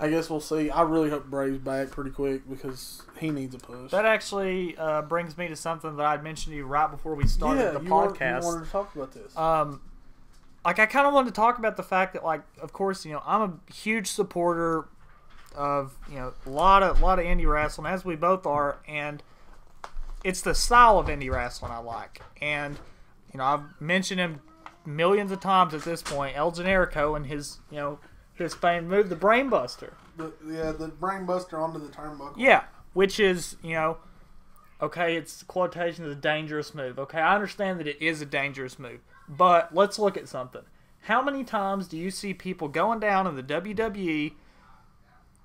I guess we'll see. I really hope Bray's back pretty quick, because he needs a push. That actually brings me to something that I'd mentioned to you right before we started the podcast. You wanted to talk about this. Like, I kind of wanted to talk about the fact that, like, of course, you know, I'm a huge supporter of, you know, a lot of indie wrestling, as we both are, and it's the style of indie wrestling I like. And, you know, I've mentioned him millions of times at this point, El Generico and his, you know, his famed move, the Brainbuster. the brain buster onto the turnbuckle. Yeah, which is, okay, it's quotation is a dangerous move. Okay, I understand that it is a dangerous move, but let's look at something. How many times do you see people going down in the WWE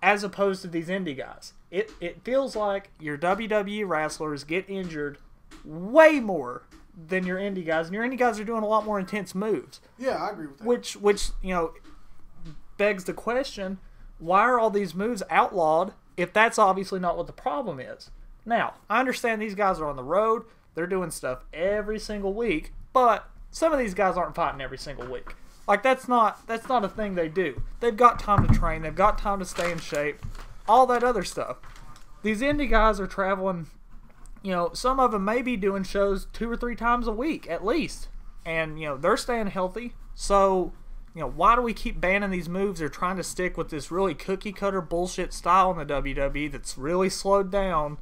as opposed to these indie guys? It feels like your WWE wrestlers get injured way more than your indie guys, and your indie guys are doing a lot more intense moves. Yeah, I agree with that. Which begs the question, why are all these moves outlawed if that's obviously not what the problem is? Now, I understand these guys are on the road, they're doing stuff every single week, but some of these guys aren't fighting every single week. Like, that's not a thing they do. They've got time to train, they've got time to stay in shape, all that other stuff. These indie guys are traveling, some of them may be doing shows 2 or 3 times a week at least. And, they're staying healthy. So, why do we keep banning these moves or trying to stick with this really cookie-cutter bullshit style in the WWE that's really slowed down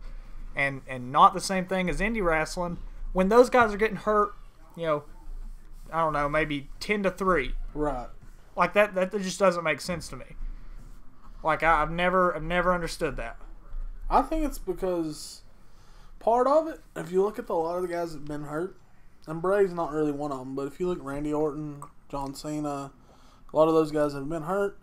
and not the same thing as indie wrestling when those guys are getting hurt, I don't know, maybe 10-3. Right. Like, that just doesn't make sense to me. Like, I've never understood that. I think it's because part of it, if you look at a lot of the guys that have been hurt, and Bray's not really one of them, but if you look at Randy Orton, John Cena, a lot of those guys that have been hurt,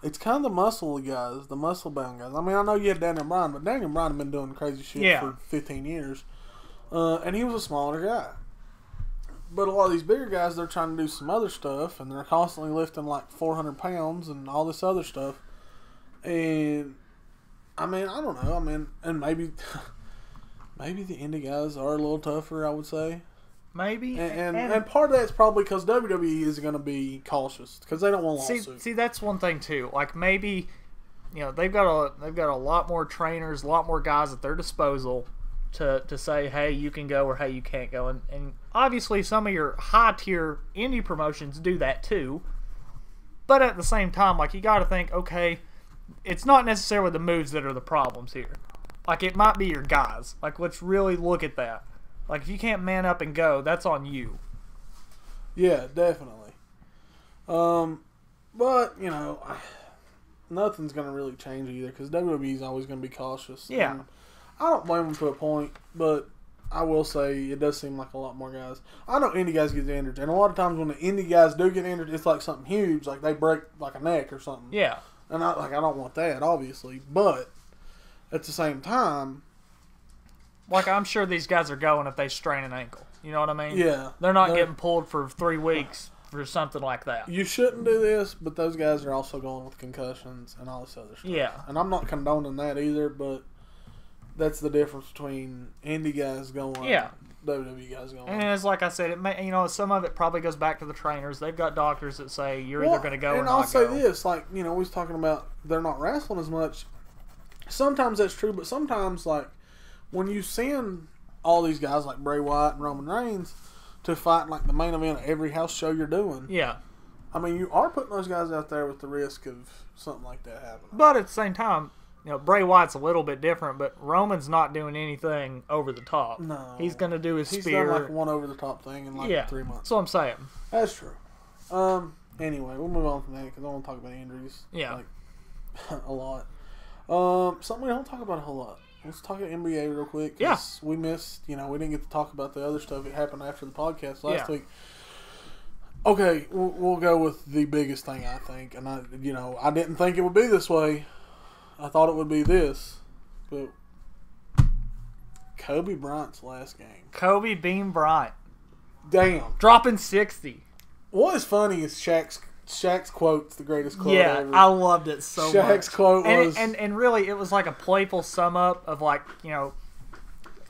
it's kind of the muscle guys, the muscle-bound guys. I mean, I know you had Daniel Bryan, but Daniel Bryan had been doing crazy shit for 15 years. And he was a smaller guy. But a lot of these bigger guys, they're trying to do some other stuff, and they're constantly lifting like 400 pounds and all this other stuff. And, I mean, I don't know. I mean, and maybe the indie guys are a little tougher, I would say. Maybe. And part of that's probably because WWE is going to be cautious because they don't want lawsuits. See, that's one thing too. Like, maybe, they've got a lot more trainers, a lot more guys at their disposal to say, hey, you can go or hey, you can't go. And obviously some of your high tier indie promotions do that too. But at the same time, like, you got to think, okay, it's not necessarily the moves that are the problems here. Like, it might be your guys. Like, let's really look at that. Like, if you can't man up and go, that's on you. Yeah, definitely. But, nothing's going to really change either because WWE's always going to be cautious. Yeah. And I don't blame them to a point, but I will say it does seem like a lot more guys. I know indie guys get injured, and a lot of times when the indie guys do get injured, it's like something huge, like they break like a neck or something. Yeah. And I don't want that, obviously, but at the same time, like, I'm sure these guys are going if they strain an ankle. You know what I mean? Yeah. They're not getting pulled for 3 weeks for something like that. You shouldn't do this, but those guys are also going with concussions and all this other stuff. Yeah. And I'm not condoning that either, but that's the difference between indie guys going and WWE guys going. And it's like I said, it may, some of it probably goes back to the trainers. They've got doctors that say you're either going to go or not go. And I'll say this, like, we was talking about they're not wrestling as much. Sometimes that's true, but sometimes, like, when you send all these guys like Bray Wyatt and Roman Reigns to fight in, like, the main event of every house show you're doing. Yeah. I mean, you are putting those guys out there with the risk of something like that happening. But at the same time, Bray Wyatt's a little bit different, but Roman's not doing anything over the top. No. He's going to do his He's spear. He's done, like, one over the top thing in, like, 3 months. That's what I'm saying. That's true. Anyway, we'll move on from that because I want to talk about injuries. Yeah. Like, a lot. Something we don't talk about a whole lot. Let's talk about NBA real quick. Yeah. We missed, we didn't get to talk about the other stuff that happened after the podcast last week. Okay, we'll go with the biggest thing, I think. And I didn't think it would be this way. I thought it would be this. But Kobe Bryant's last game. Kobe Bean Bryant. Damn. Dropping 60. What is funny is Shaq's quote's the greatest quote ever. I loved it so much. Shaq's quote was... And really, it was like a playful sum up of, like,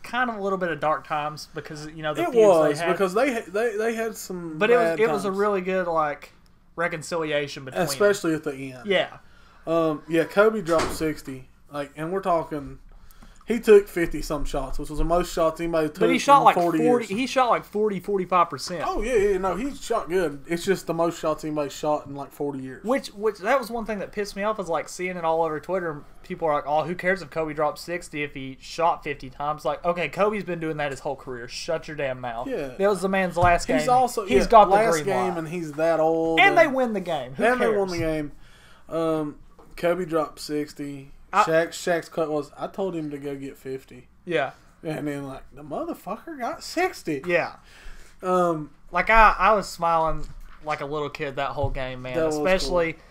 kind of a little bit of dark times because, the feuds they had. Because they had some But bad it was a times. really good, like, reconciliation between Especially at the end. Yeah. Kobe dropped 60. Like, and we're talking... He took 50-some shots, which was the most shots anybody took But he shot in like 40 years. years. He shot like 40-45%. Oh, yeah, no, he shot good. It's just the most shots anybody shot in like 40 years. Which that was one thing that pissed me off, is like seeing it all over Twitter. People are like, oh, who cares if Kobe dropped 60 if he shot 50 times? Like, okay, Kobe's been doing that his whole career. Shut your damn mouth. Yeah. That was the man's last game. He's also... He's got the last green game, light. and he's that old. And they win the game. Who cares? They won the game. Kobe dropped 60. Shaq's cut was, I told him to go get 50. Yeah. And then, like, the motherfucker got 60. Yeah. Like, I was smiling like a little kid that whole game, man. Especially, cool.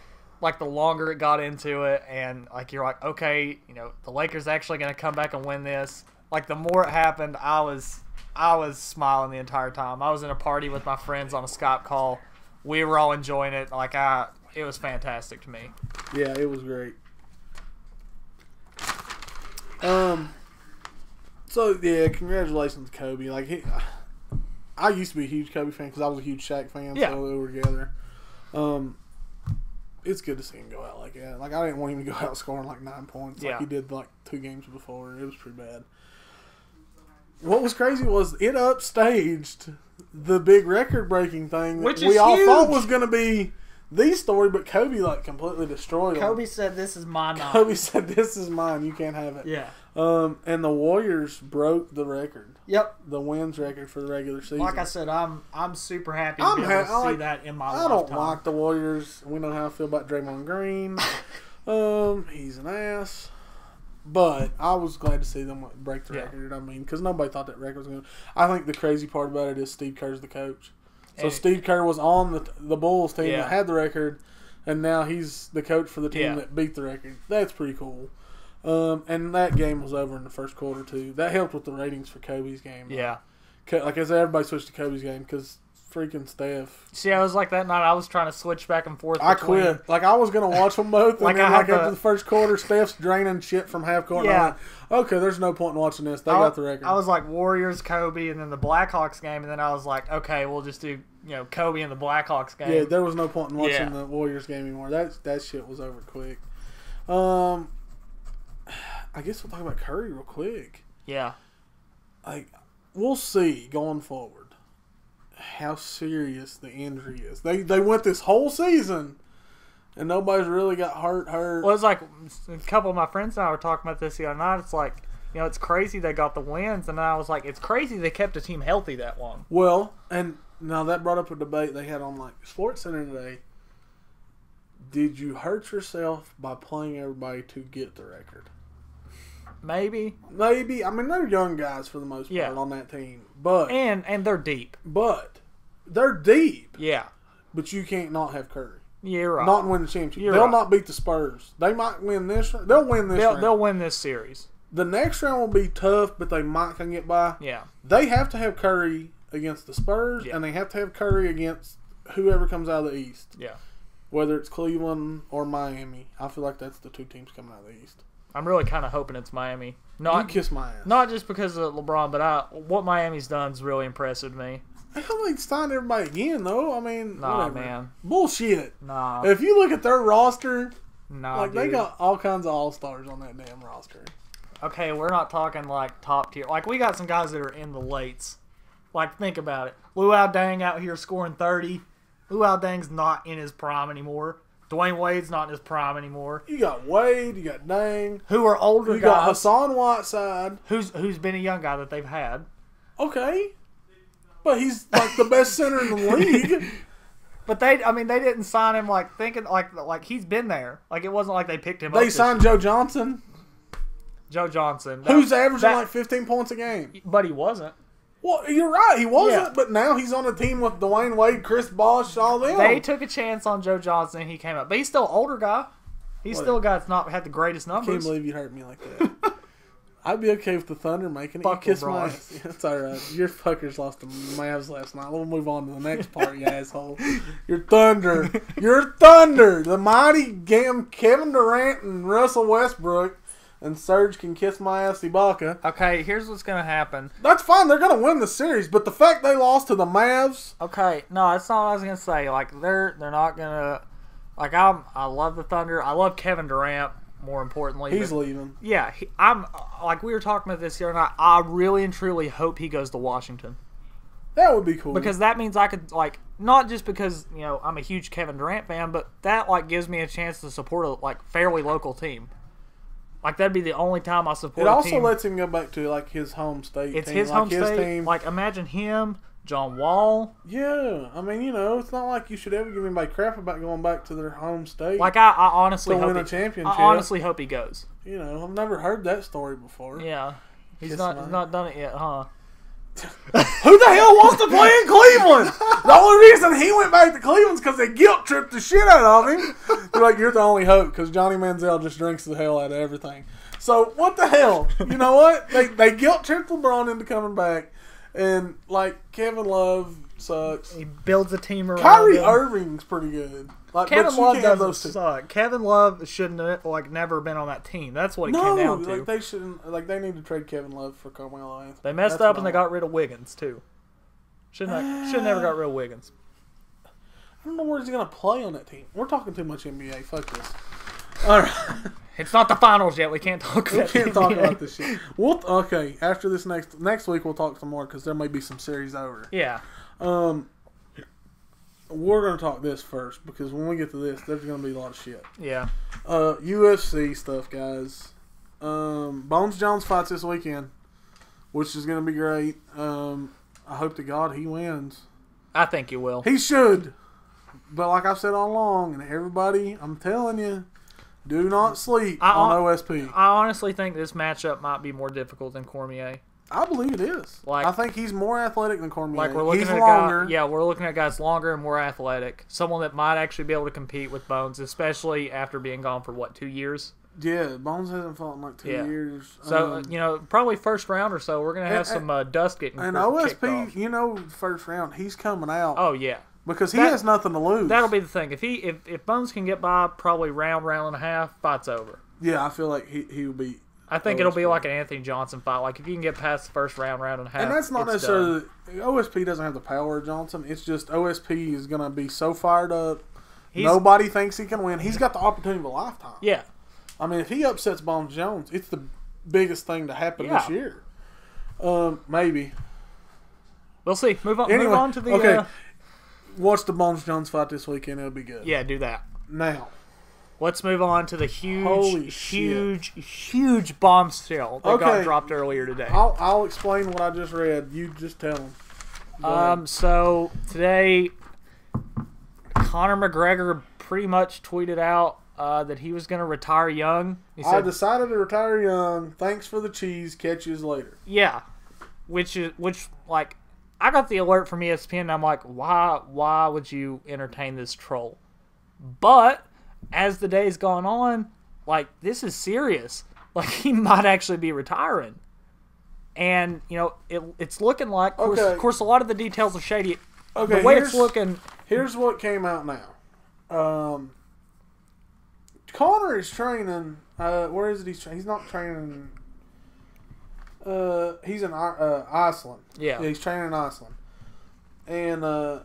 Like, the longer it got into it. And, like, you're like, okay, you know, the Lakers actually going to come back and win this. Like, the more it happened, I was smiling the entire time. I was in a party with my friends on a Skype call. We were all enjoying it. Like, it was fantastic to me. Yeah, it was great. So yeah, congratulations, Kobe. Like I used to be a huge Kobe fan because I was a huge Shaq fan. Yeah. So they were together. It's good to see him go out like that. Like I didn't want him to go out scoring like 9 points like he did like 2 games before. It was pretty bad. What was crazy was it upstaged the big record-breaking thing that we all thought was going to be the story, but Kobe like completely destroyed it. Kobe said, "This is mine." Kobe said, "This is mine. You can't have it." Yeah. And the Warriors broke the record. Yep. The wins record for the regular season. Like I said, I'm super happy to be able to see that in my lifetime. I don't like the Warriors. We know how I feel about Draymond Green. He's an ass. But I was glad to see them break the record. I mean, because nobody thought that record was going to. I think the crazy part about it is Steve Kerr's the coach. So Steve Kerr was on the Bulls team that had the record, and now he's the coach for the team that beat the record. That's pretty cool. And that game was over in the first quarter, too. That helped with the ratings for Kobe's game. Yeah. Like I said, everybody switched to Kobe's game because freaking Steph. See, I was like that night. I was trying to switch back and forth. I quit. Like, I was going to watch them both. And then, after the first quarter, Steph's draining shit from half court. Yeah. And I'm like, okay, there's no point in watching this. They got the record. I was like Warriors, Kobe, and then the Blackhawks game. And then I was like, okay, we'll just do Kobe and the Blackhawks game. Yeah, there was no point in watching the Warriors game anymore. That shit was over quick. I guess we'll talk about Curry real quick. Yeah. Like, we'll see going forward how serious the injury is. They went this whole season and nobody's really got hurt. Well, it's like a couple of my friends and I were talking about this the other night. It's like, it's crazy they got the wins, and I was like, it's crazy they kept a team healthy that long. Well, and now that brought up a debate they had on like Sports Center today. Did you hurt yourself by playing everybody to get the record? Maybe. I mean, they're young guys for the most part on that team, but and they're deep. But they're deep. Yeah. But you can't not have Curry. Yeah, you're right. Not win the championship. They'll not beat the Spurs. They might win this. They'll win this round. They'll win this series. The next round will be tough, but they might can get by. Yeah. They have to have Curry against the Spurs, and they have to have Curry against whoever comes out of the East. Yeah. Whether it's Cleveland or Miami. I feel like that's the 2 teams coming out of the East. I'm really kind of hoping it's Miami. You kiss my ass. Not just because of LeBron, but what Miami's done is really impressive me. Hell, they signed everybody again, though. I mean, nah, whatever. Man. Bullshit. Nah. If you look at their roster, dude. They got all kinds of all-stars on that damn roster. Okay, we're not talking like top tier. Like, we got some guys that are in the lates. Like, think about it. Luau Deng out here scoring 30. Luau Deng's not in his prime anymore. Dwayne Wade's not in his prime anymore. You got Wade, you got Dang. Who are older guys. You got Hassan Whiteside. Who's been a young guy that they've had. Okay. But he's like the best center in the league. But they didn't sign him like thinking like he's been there. Like, it wasn't like they picked him up. They signed Joe Johnson. Joe Johnson. Who's averaging like 15 points a game. But he wasn't. Well, you're right. He wasn't, but now he's on a team with Dwayne Wade, Chris Bosh, all them. They took a chance on Joe Johnson, and he came up. But he's still an older guy. He's still a guy that's not had the greatest numbers. I can't believe you hurt me like that. I'd be okay with the Thunder making it. Fuck you kiss LeBron. my ass. That's all right. Your fuckers lost to Mavs last night. We'll move on to the next part, you asshole. Your Thunder. Your Thunder. The mighty Kevin Durant and Russell Westbrook. And Serge can kiss my ass, Ibaka. Okay, here's what's going to happen. That's fine. They're going to win the series. But the fact they lost to the Mavs. Okay, no, that's not what I was going to say. Like, they're not going to. Like, I love the Thunder. I love Kevin Durant, more importantly. He's leaving. Yeah, I'm like, we were talking about this the other night. I really and truly hope he goes to Washington. That would be cool. Because that means I could, like, not just because, I'm a huge Kevin Durant fan, but that, like, gives me a chance to support a, like, fairly local team. Like, that'd be the only time I support a team. It also lets him go back to, like, his home state. It's his home state. Like, imagine him, John Wall. Yeah, I mean, it's not like you should ever give anybody crap about going back to their home state. Like I honestly to hope win a championship. I honestly hope he goes. I've never heard that story before. Yeah, he's not done it yet, huh? Who the hell wants to play in Cleveland? The only reason he went back to Cleveland is because they guilt tripped the shit out of him. They're like, you're the only hope because Johnny Manziel just drinks the hell out of everything. So what the hell? You know what? They guilt tripped LeBron into coming back, and like Kevin Love sucks. He builds a team around Kyrie him. Irving's pretty good. Like, Kevin Love doesn't those two. suck. Kevin Love shouldn't have never been on that team. That's what it came down to. Like they shouldn't. Like they need to trade Kevin Love for Carmelo Anthony. They messed up and they got rid of Wiggins too. Should never got rid of Wiggins. I don't know where he's gonna play on that team. We're talking too much NBA. Fuck this. All right. It's not the finals yet. We can't talk about this shit. Okay. After this next week, we'll talk some more because there may be some series over. Yeah. We're gonna talk this first because when we get to this, there's gonna be a lot of shit. Yeah. UFC stuff, guys. Bones Jones fights this weekend, which is gonna be great. I hope to God he wins. I think he will. He should. But like I've said all along, and everybody, I'm telling you, do not sleep on OSP. I honestly think this matchup might be more difficult than Cormier. I believe it is. I think he's more athletic than Cormier. Like we're looking he's at longer. we're looking at guys longer and more athletic. Someone that might actually be able to compete with Bones, especially after being gone for 2 years. Yeah, Bones hasn't fought in like 2 years. So probably first round or so, we're gonna have some dust getting. And OSP, first round, he's coming out. Oh yeah, because he has nothing to lose. That'll be the thing. If Bones can get by, probably round and a half, fight's over. Yeah, I feel like he will be. I think it'll be like an Anthony Johnson fight. Like if you can get past the first round and a half, and that's not necessarily OSP doesn't have the power of Johnson. It's just OSP is going to be so fired up. Nobody thinks he can win. He's got the opportunity of a lifetime. Yeah, I mean, if he upsets Bones Jones, it's the biggest thing to happen this year. Maybe we'll see. Move on to the. Okay, watch the Bones Jones fight this weekend. It'll be good. Yeah, do that now. Let's move on to the huge bombshell that got dropped earlier today. I'll explain what I just read. You just tell them. So today, Conor McGregor pretty much tweeted out that he was going to retire young. He said, I decided to retire young. Thanks for the cheese. Catch you later. Yeah, which like I got the alert from ESPN. And I'm like, why would you entertain this troll? But as the day's gone on, like, this is serious. Like, he might actually be retiring. And, it's looking like, of course, a lot of the details are shady. Okay, the way it's looking... Here's what came out now. Conor is training... where is it? He's not training... he's in Iceland. Yeah, he's training in Iceland. And,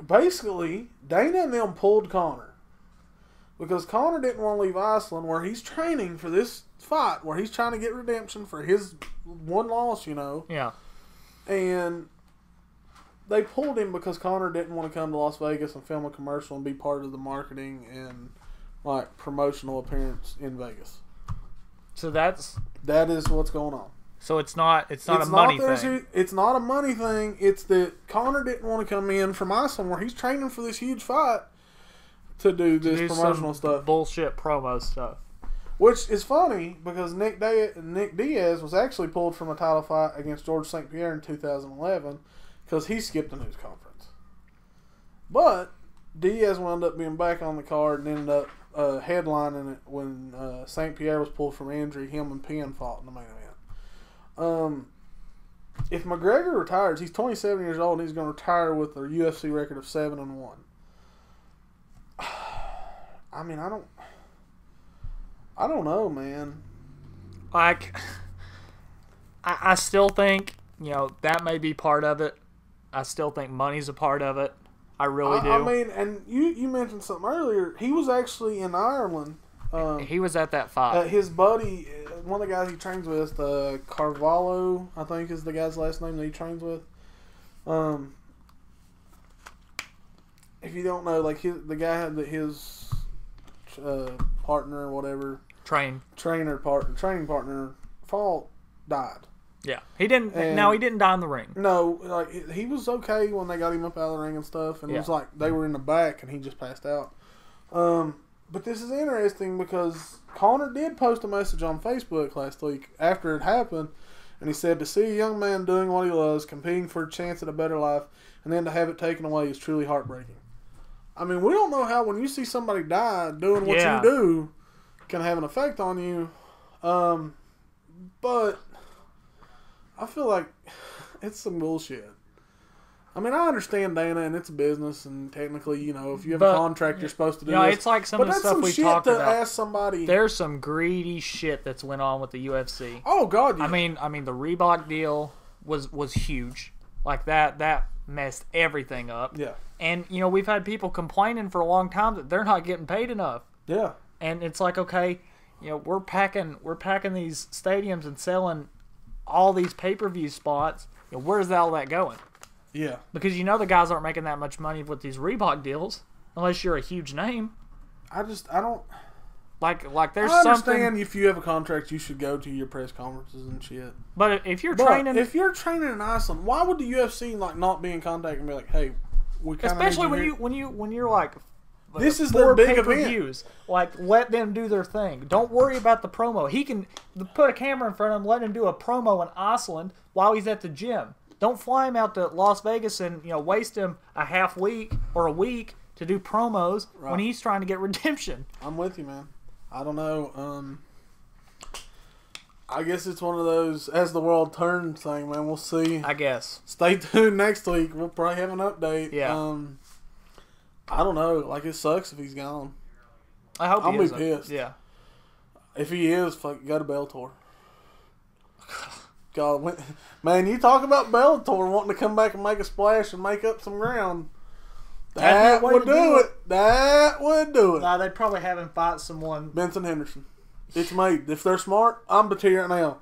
basically, Dana and them pulled Conor. Because Conor didn't want to leave Iceland where he's training for this fight, where he's trying to get redemption for his one loss, Yeah. And they pulled him because Conor didn't want to come to Las Vegas and film a commercial and be part of the marketing and like promotional appearance in Vegas. So that is what's going on. So it's not a money thing. It's not a money thing. It's that Conor didn't want to come in from Iceland where he's training for this huge fight to do this promotional stuff. Bullshit promo stuff. Which is funny because Nick Diaz was actually pulled from a title fight against George St. Pierre in 2011 because he skipped a news conference. But Diaz wound up being back on the card and ended up headlining it when St. Pierre was pulled from injury. Him and Penn fought in the main event. If McGregor retires, he's 27 years old and he's going to retire with a UFC record of 7-1. I mean, I don't know, man. Like, I still think, that may be part of it. I still think money's a part of it. I really do. I mean, and you mentioned something earlier. He was actually in Ireland. He was at that fight. His buddy, one of the guys he trains with, Carvalho, I think is the guy's last name that he trains with. If you don't know, like the guy had his partner or whatever, training partner died. Yeah, he didn't. No, he didn't die in the ring. No, like he was okay when they got him up out of the ring and stuff, and it was like they were in the back and he just passed out. But this is interesting because Connor did post a message on Facebook last week after it happened, and he said to see a young man doing what he loves, competing for a chance at a better life, and then to have it taken away is truly heartbreaking. I mean, we don't know how when you see somebody die doing what you do can have an effect on you, but I feel like it's some bullshit. I mean, I understand Dana, and it's a business, and technically, you know, if you have a contract, you're supposed to do this. It's like some of the stuff we talked about. Ask somebody. There's some greedy shit that's went on with the UFC. Oh God! Yeah. I mean, the Reebok deal was huge. Like that messed everything up. Yeah. And you know, we've had people complaining for a long time that they're not getting paid enough. Yeah. And it's like, okay, you know, we're packing these stadiums and selling all these pay-per-view spots. You know, where's all that going? Yeah. Because you know the guys aren't making that much money with these Reebok deals unless you're a huge name. I don't like there's I understand something. if you have a contract, you should go to your press conferences and shit. But if you're training in Iceland, why would the UFC like not be in contact and be like, hey, we kind of especially when you're like this is their big event. Like, let them do their thing. Don't worry about the promo. He can put a camera in front of him, let him do a promo in Iceland while he's at the gym. Don't fly him out to Las Vegas and waste him a half week or a week to do promos when he's trying to get redemption. I'm with you, man. I don't know. I guess it's one of those as the world turns thing, man. We'll see. I guess. Stay tuned next week. We'll probably have an update. Yeah. I don't know. Like, it sucks if he's gone. I hope I'll he be isn't. pissed. Yeah. If he is, fuck, go to Bellator. God, man, you talk about Bellator wanting to come back and make a splash and make up some ground. That would do it. That would do it. Nah, they'd probably have him fight someone. Benson Henderson. It's made. If they're smart, I'm the tear right now.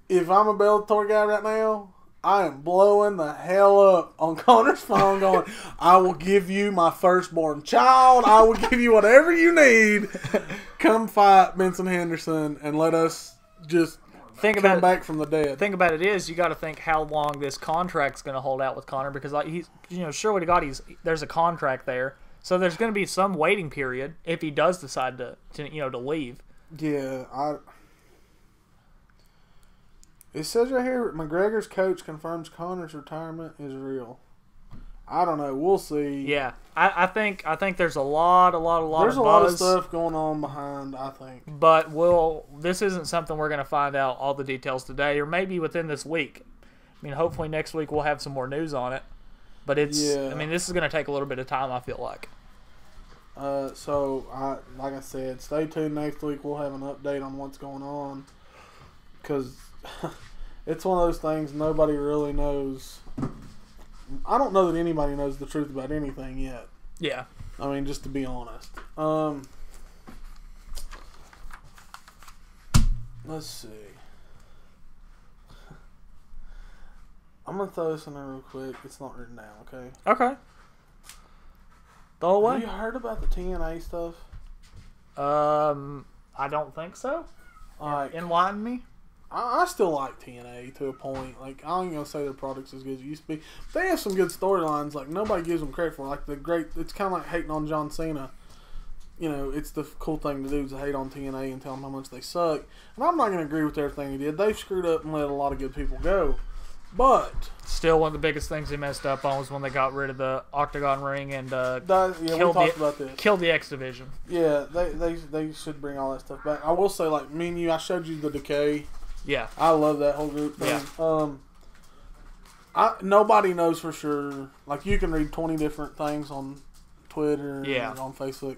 If I'm a Bellator guy right now, I am blowing the hell up on Connor's phone going, I will give you my firstborn child. I will give you whatever you need. Come fight Benson Henderson and let us just come back from the dead. Think about it is, you got to think how long this contract's going to hold out with Connor because he's, surely to God, there's a contract there. So there's going to be some waiting period if he does decide to leave. Yeah, it says right here, McGregor's coach confirms Connor's retirement is real. I don't know. We'll see. Yeah, I think there's a lot There's of a buzz, lot of stuff going on behind, I think. But this isn't something we're going to find out all the details today, or maybe within this week. I mean, hopefully next week we'll have some more news on it. But this is going to take a little bit of time, I feel like. So, like I said, stay tuned next week. We'll have an update on what's going on. Because it's one of those things nobody really knows. I don't know that anybody knows the truth about anything yet. Yeah. I mean, just to be honest. Let's see. I'm going to throw this in there real quick. It's not written down, okay? Okay. Throw away. Have you heard about the TNA stuff? I don't think so. Enlighten me. I still like TNA to a point. Like, I ain't gonna say their product's as good as it used to be. They have some good storylines. Like, nobody gives them credit for. Like, it's kind of like hating on John Cena. It's the cool thing to do is to hate on TNA and tell them how much they suck. And I'm not gonna agree with everything he did. They've screwed up and let a lot of good people go. But still, one of the biggest things they messed up on was when they got rid of the Octagon ring and we talked about this. Killed the X Division. Yeah, they should bring all that stuff back. I will say, like, me and you, I showed you the Decay. Yeah. I love that whole group thing. Yeah. Nobody knows for sure. Like, you can read 20 different things on Twitter and on Facebook.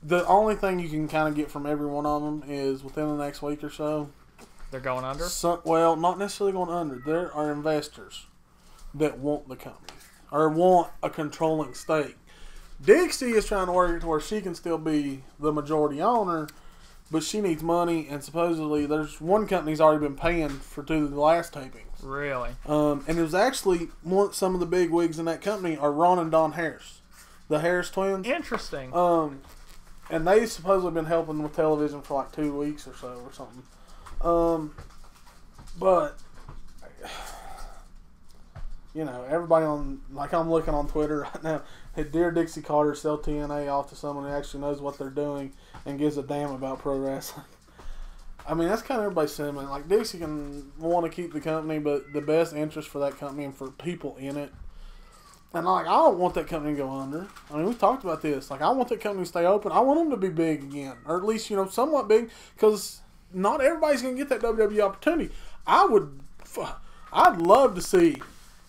The only thing you can kind of get from every one of them is within the next week or so, they're going under? Well, not necessarily going under. There are investors that want the company or want a controlling stake. Dixie is trying to work it to where she can still be the majority owner, but she needs money, and supposedly there's one company's already been paying for 2 of the last tapings. Really? And it was actually some of the big wigs in that company are Ron and Don Harris, the Harris twins. Interesting. And they supposedly been helping with television for like 2 weeks or so or something. But you know, everybody on, like I'm looking on Twitter right now, hey, dear Dixie Carter, sell TNA off to someone who actually knows what they're doing and gives a damn about pro wrestling. I mean, that's kind of everybody's sentiment. Like, Dixie can want to keep the company, but the best interest for that company and for people in it. And, like, I don't want that company to go under. I mean, we talked about this. Like, I want that company to stay open. I want them to be big again. Or at least, you know, somewhat big. Because not everybody's going to get that WWE opportunity. I'd love to see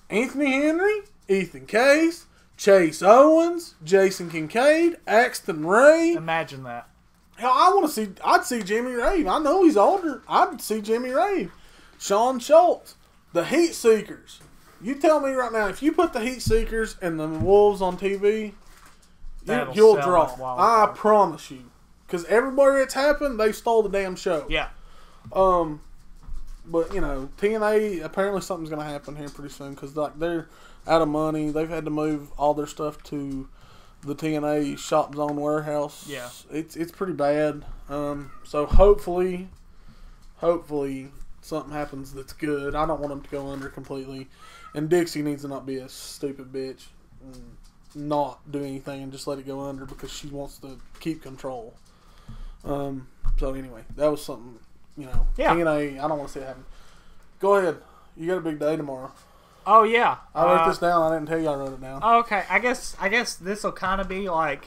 Anthony Henry, Ethan Case, Chase Owens, Jason Kincaid, Axton Ray. Imagine that. Hell, I'd see Jimmy Rave. I know he's older. I'd see Jimmy Rave. Sean Schultz. The Heat Seekers. You tell me right now, if you put the Heat Seekers and the Wolves on TV, you'll draw. I promise you. Because everywhere it's happened, they stole the damn show. Yeah. But, you know, TNA, apparently something's going to happen here pretty soon. Because, like, they're out of money. They've had to move all their stuff to the TNA Shop Zone warehouse. Yeah. It's pretty bad. So hopefully something happens that's good. I don't want them to go under completely. And Dixie needs to not be a stupid bitch and not do anything and just let it go under because she wants to keep control. So anyway, that was something, you know. Yeah. TNA, I don't want to see it happen. Go ahead. You got a big day tomorrow. Oh yeah. I wrote this down. I didn't tell you I wrote it down. Okay. I guess this will kind of be like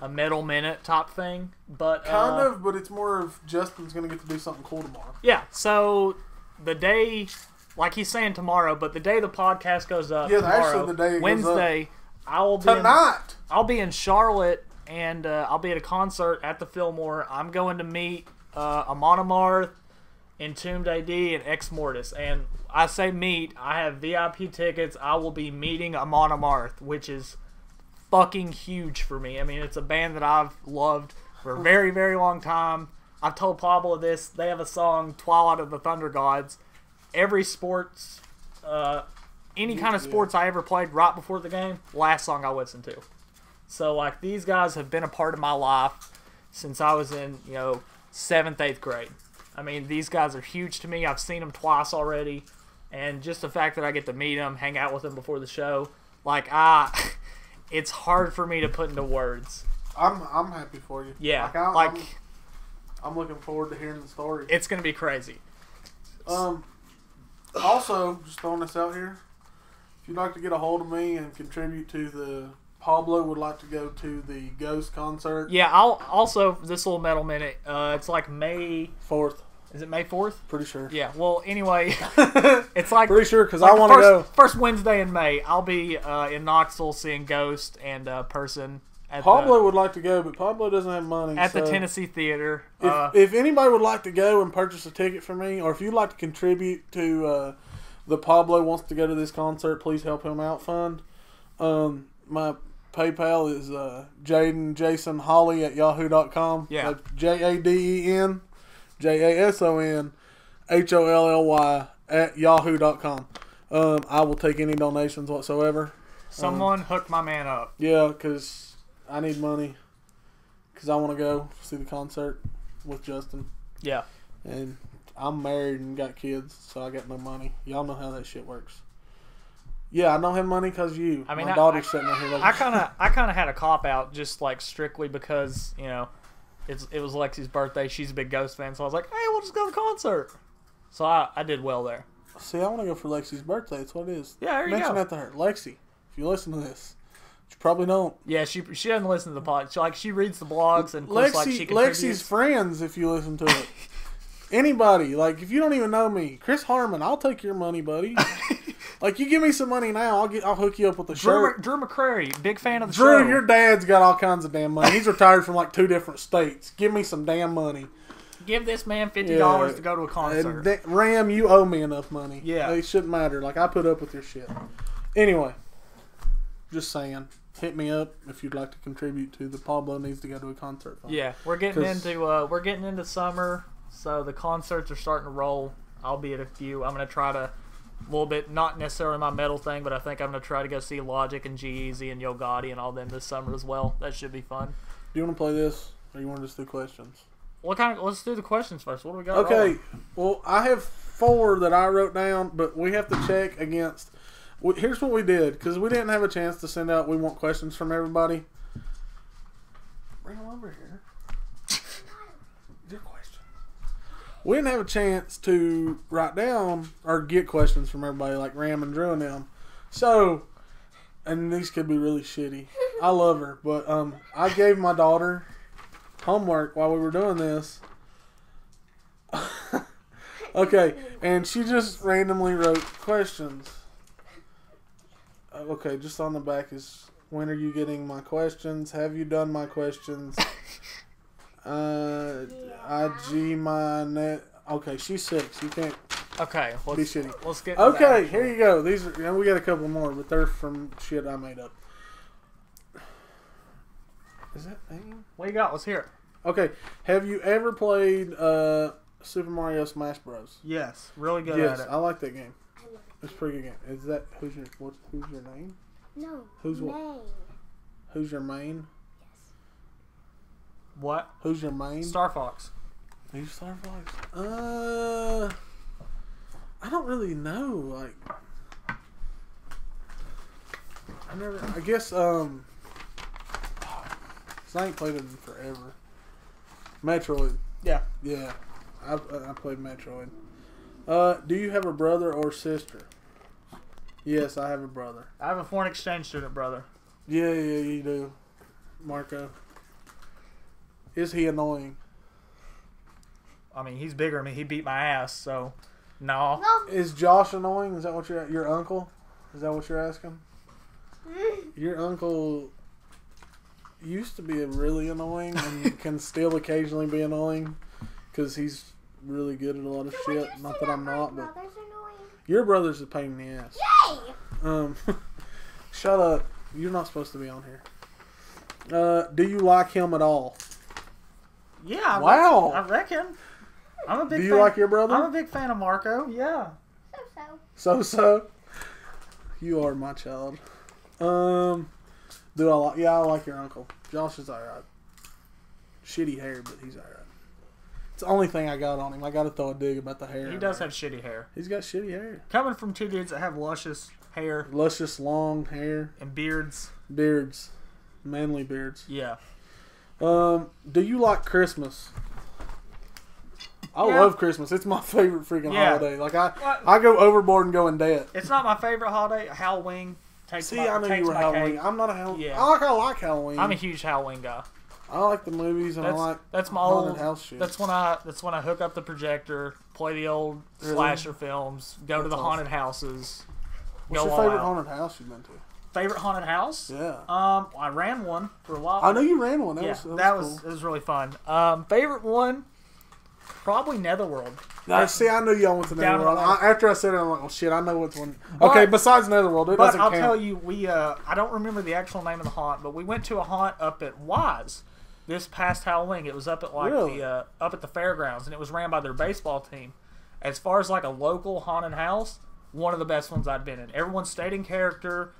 a middle minute top thing, but kind of, but it's more of Justin's going to get to do something cool tomorrow. Yeah. So the day, like he's saying tomorrow, but the day the podcast goes up, tomorrow, actually the day it Wednesday, goes up. I'll be in Charlotte, and I'll be at a concert at the Fillmore. I'm going to meet Amon Amarth, Entombed AD, and Ex Mortis. And I say meet, I have VIP tickets. I will be meeting Amon Amarth, which is fucking huge for me. I mean, it's a band that I've loved for a very, very long time. I've told Pablo this. They have a song, Twilight of the Thunder Gods. Every sports, any kind of sports I ever played right before the game, last song I listened to. So, like, these guys have been a part of my life since I was in, 7th, 8th grade. I mean, these guys are huge to me. I've seen them twice already. And just the fact that I get to meet them, hang out with them before the show, like, it's hard for me to put into words. I'm happy for you. Yeah. I'm looking forward to hearing the story. It's going to be crazy. Also, just throwing this out here, if you'd like to get a hold of me and contribute to the Pablo would like to go to the Ghost concert. Yeah, I'll also, this little metal minute, it's like May 4th. Is it May 4th? Pretty sure. Yeah, well, anyway, it's like... Pretty sure, because I want to go. First Wednesday in May, I'll be in Knoxville seeing Ghost and Person. Pablo would like to go, but Pablo doesn't have money. At the Tennessee Theater. If anybody would like to go and purchase a ticket for me, or if you'd like to contribute to the Pablo wants to go to this concert, please help him out fund. My PayPal is JadenJasonHolly@yahoo.com. Yeah. That's JadenJasonHolly@yahoo.com. I will take any donations whatsoever. Someone hook my man up. Yeah, because I need money. Because I want to go see the concert with Justin. Yeah. And I'm married and got kids, so I got no money. Y'all know how that shit works. Yeah, I don't have money because you. I mean, my daughter's sitting there. Like, I kind of had a cop out just like strictly because it was Lexi's birthday. She's a big Ghost fan, so I was like, hey, we'll just go to the concert. So I did well there. See, I want to go for Lexi's birthday. That's what it is. Yeah, there you Mention go. that to her, Lexi. If you listen to this, you probably don't. Yeah, she doesn't listen to the pod. She reads the blogs and Lexi's contributes. friends. If you listen to it, anybody if you don't even know me, Chris Harmon, I'll take your money, buddy. Like, you give me some money now, I'll hook you up with a shirt. Drew McCrary, big fan of the show. Drew, your dad's got all kinds of damn money. He's retired from like 2 different states. Give me some damn money. Give this man $50 to go to a concert. Ram, you owe me enough money. Yeah. It shouldn't matter. Like, I put up with your shit. Anyway, just saying. Hit me up if you'd like to contribute to the Pablo needs to go to a concert fund. Yeah, we're getting into summer, so the concerts are starting to roll. I'll be at a few. I'm gonna try to a little bit, not necessarily my metal thing, but I think I'm gonna try to go see Logic and G-Eazy and Yo Gotti and all them this summer as well. That should be fun. Do you want to play this, or you want to just do questions? Let's do the questions first. What do we got? Okay. Well, I have 4 that I wrote down, but we have to check against. Here's what we did, because we didn't have a chance to send out. We want questions from everybody. Bring them over here. Your question. We didn't have a chance to write down or get questions from everybody like Ram and Drew and them. So, and these could be really shitty. I love her, but I gave my daughter homework while we were doing this. Okay, and she just randomly wrote questions. Okay, just on the back is, when are you getting my questions? Have you done my questions? IG my net. Okay, she's 6. You can't Okay, be shitty. let's get. Okay, here you go. These are, and we got a couple more, but they're from shit I made up. Is that name? What you got? Let's hear it. Okay, have you ever played Super Mario Smash Bros? Yes, really good Yes, at it. I like that game. It's a pretty good game. Is that who's your name? No. Who's what? Main. Who's your main? What? Who's your main? Star Fox. Who's Star Fox? I don't really know. Like, I guess 'cause I ain't played it in forever. Metroid. Yeah. Yeah, I played Metroid. Do you have a brother or sister? Yes, I have a brother. I have a foreign exchange student brother. Yeah, you do. Marco. Is he annoying? I mean, he's bigger than me. He beat my ass, so no. Is Josh annoying? Is that what your uncle? Is that what you're asking? Your uncle used to be really annoying and can still occasionally be annoying because he's really good at a lot of shit. Not that I'm not, but your brother's a pain in the ass. Yay! Shut up. You're not supposed to be on here. Do you like him at all? Yeah. Wow. I reckon. I'm a big. Do you fan. like your brother? I'm a big fan of Marco. Yeah. So. You are my child. Do I like? Yeah, I like your uncle. Josh is alright. Shitty hair, but he's alright. It's the only thing I got on him. I got to throw a dig about the hair. He does have shitty hair. He's got shitty hair. Coming from two dudes that have luscious hair Luscious long hair. and beards. Beards. Manly beards. Yeah. Do you like Christmas? I Yeah. love Christmas. It's my favorite freaking Yeah. holiday. Like What? I go overboard and go in debt. It's not my favorite holiday. Halloween takes See, my, I knew takes you were my Halloween. cake. I'm not a Halloween. Yeah. I like Halloween. I'm a huge Halloween guy. I like the movies and I like That's my haunted old house shit. That's when I hook up the projector, play the old Really? slasher films, go to That's the haunted houses. What's go your all favorite out. haunted house you've been to? Favorite haunted house? Yeah. I ran one for a while. I know you ran one. That Yeah, was cool. it was really fun. Favorite one, probably Netherworld. See, I knew y'all went to Down Netherworld. the line. After I said it, I'm like, oh shit, I know which one. But- Okay, besides Netherworld, it But doesn't I'll count. tell you, we I don't remember the actual name of the haunt, but we went to a haunt up at Wise this past Halloween. It was up at Really? the up at the fairgrounds, and it was ran by their baseball team. As far as like a local haunted house, one of the best ones I'd been in. Everyone stayed in character.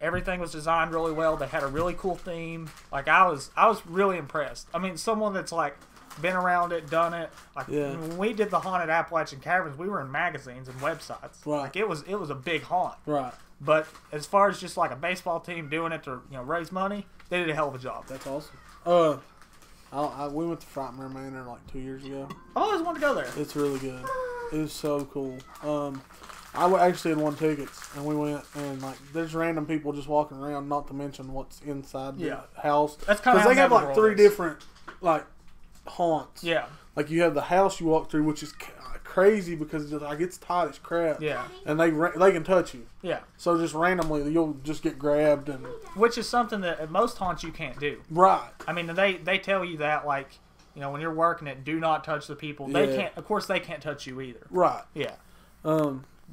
Everything was designed really well. They had a really cool theme. Like I was really impressed. I mean, someone that's like been around it, done it. Like Yeah. when we did the haunted Appalachian Caverns, we were in magazines and websites. Right. Like it was a big haunt. Right. But as far as just like a baseball team doing it to raise money, they did a hell of a job. That's awesome. We went to Frightmare Manor like 2 years ago. I always wanted to go there. It's really good. It was so cool. I actually had won tickets, and we went, and like there's random people just walking around. Not to mention what's inside the house. That's kinda because how they have like Netherworld 3 is. different like haunts. Yeah, Like you have the house you walk through, which is crazy because it's like it's tight as crap. yeah, And they can touch you. yeah. So just randomly you'll just get grabbed and Which is something that at most haunts you can't do. right. I mean, they tell you that like when you're working it, do not touch the people. They Yeah. can't. Of course, they can't touch you either. Right. Yeah.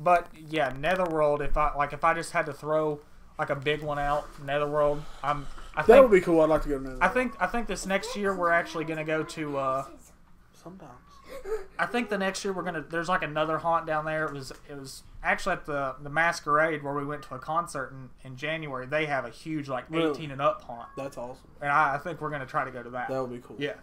But yeah, Netherworld. If I just had to throw like a big one out, Netherworld. I that think would be cool. I'd like to go to Netherworld. I think this next year we're actually gonna go to. Sometimes. I think the next year there's like another haunt down there. It was actually at the Masquerade where we went to a concert in January. They have a huge like 18 Really? and up haunt, That's awesome. and I think we're gonna try to go to that. That would be cool. Yeah,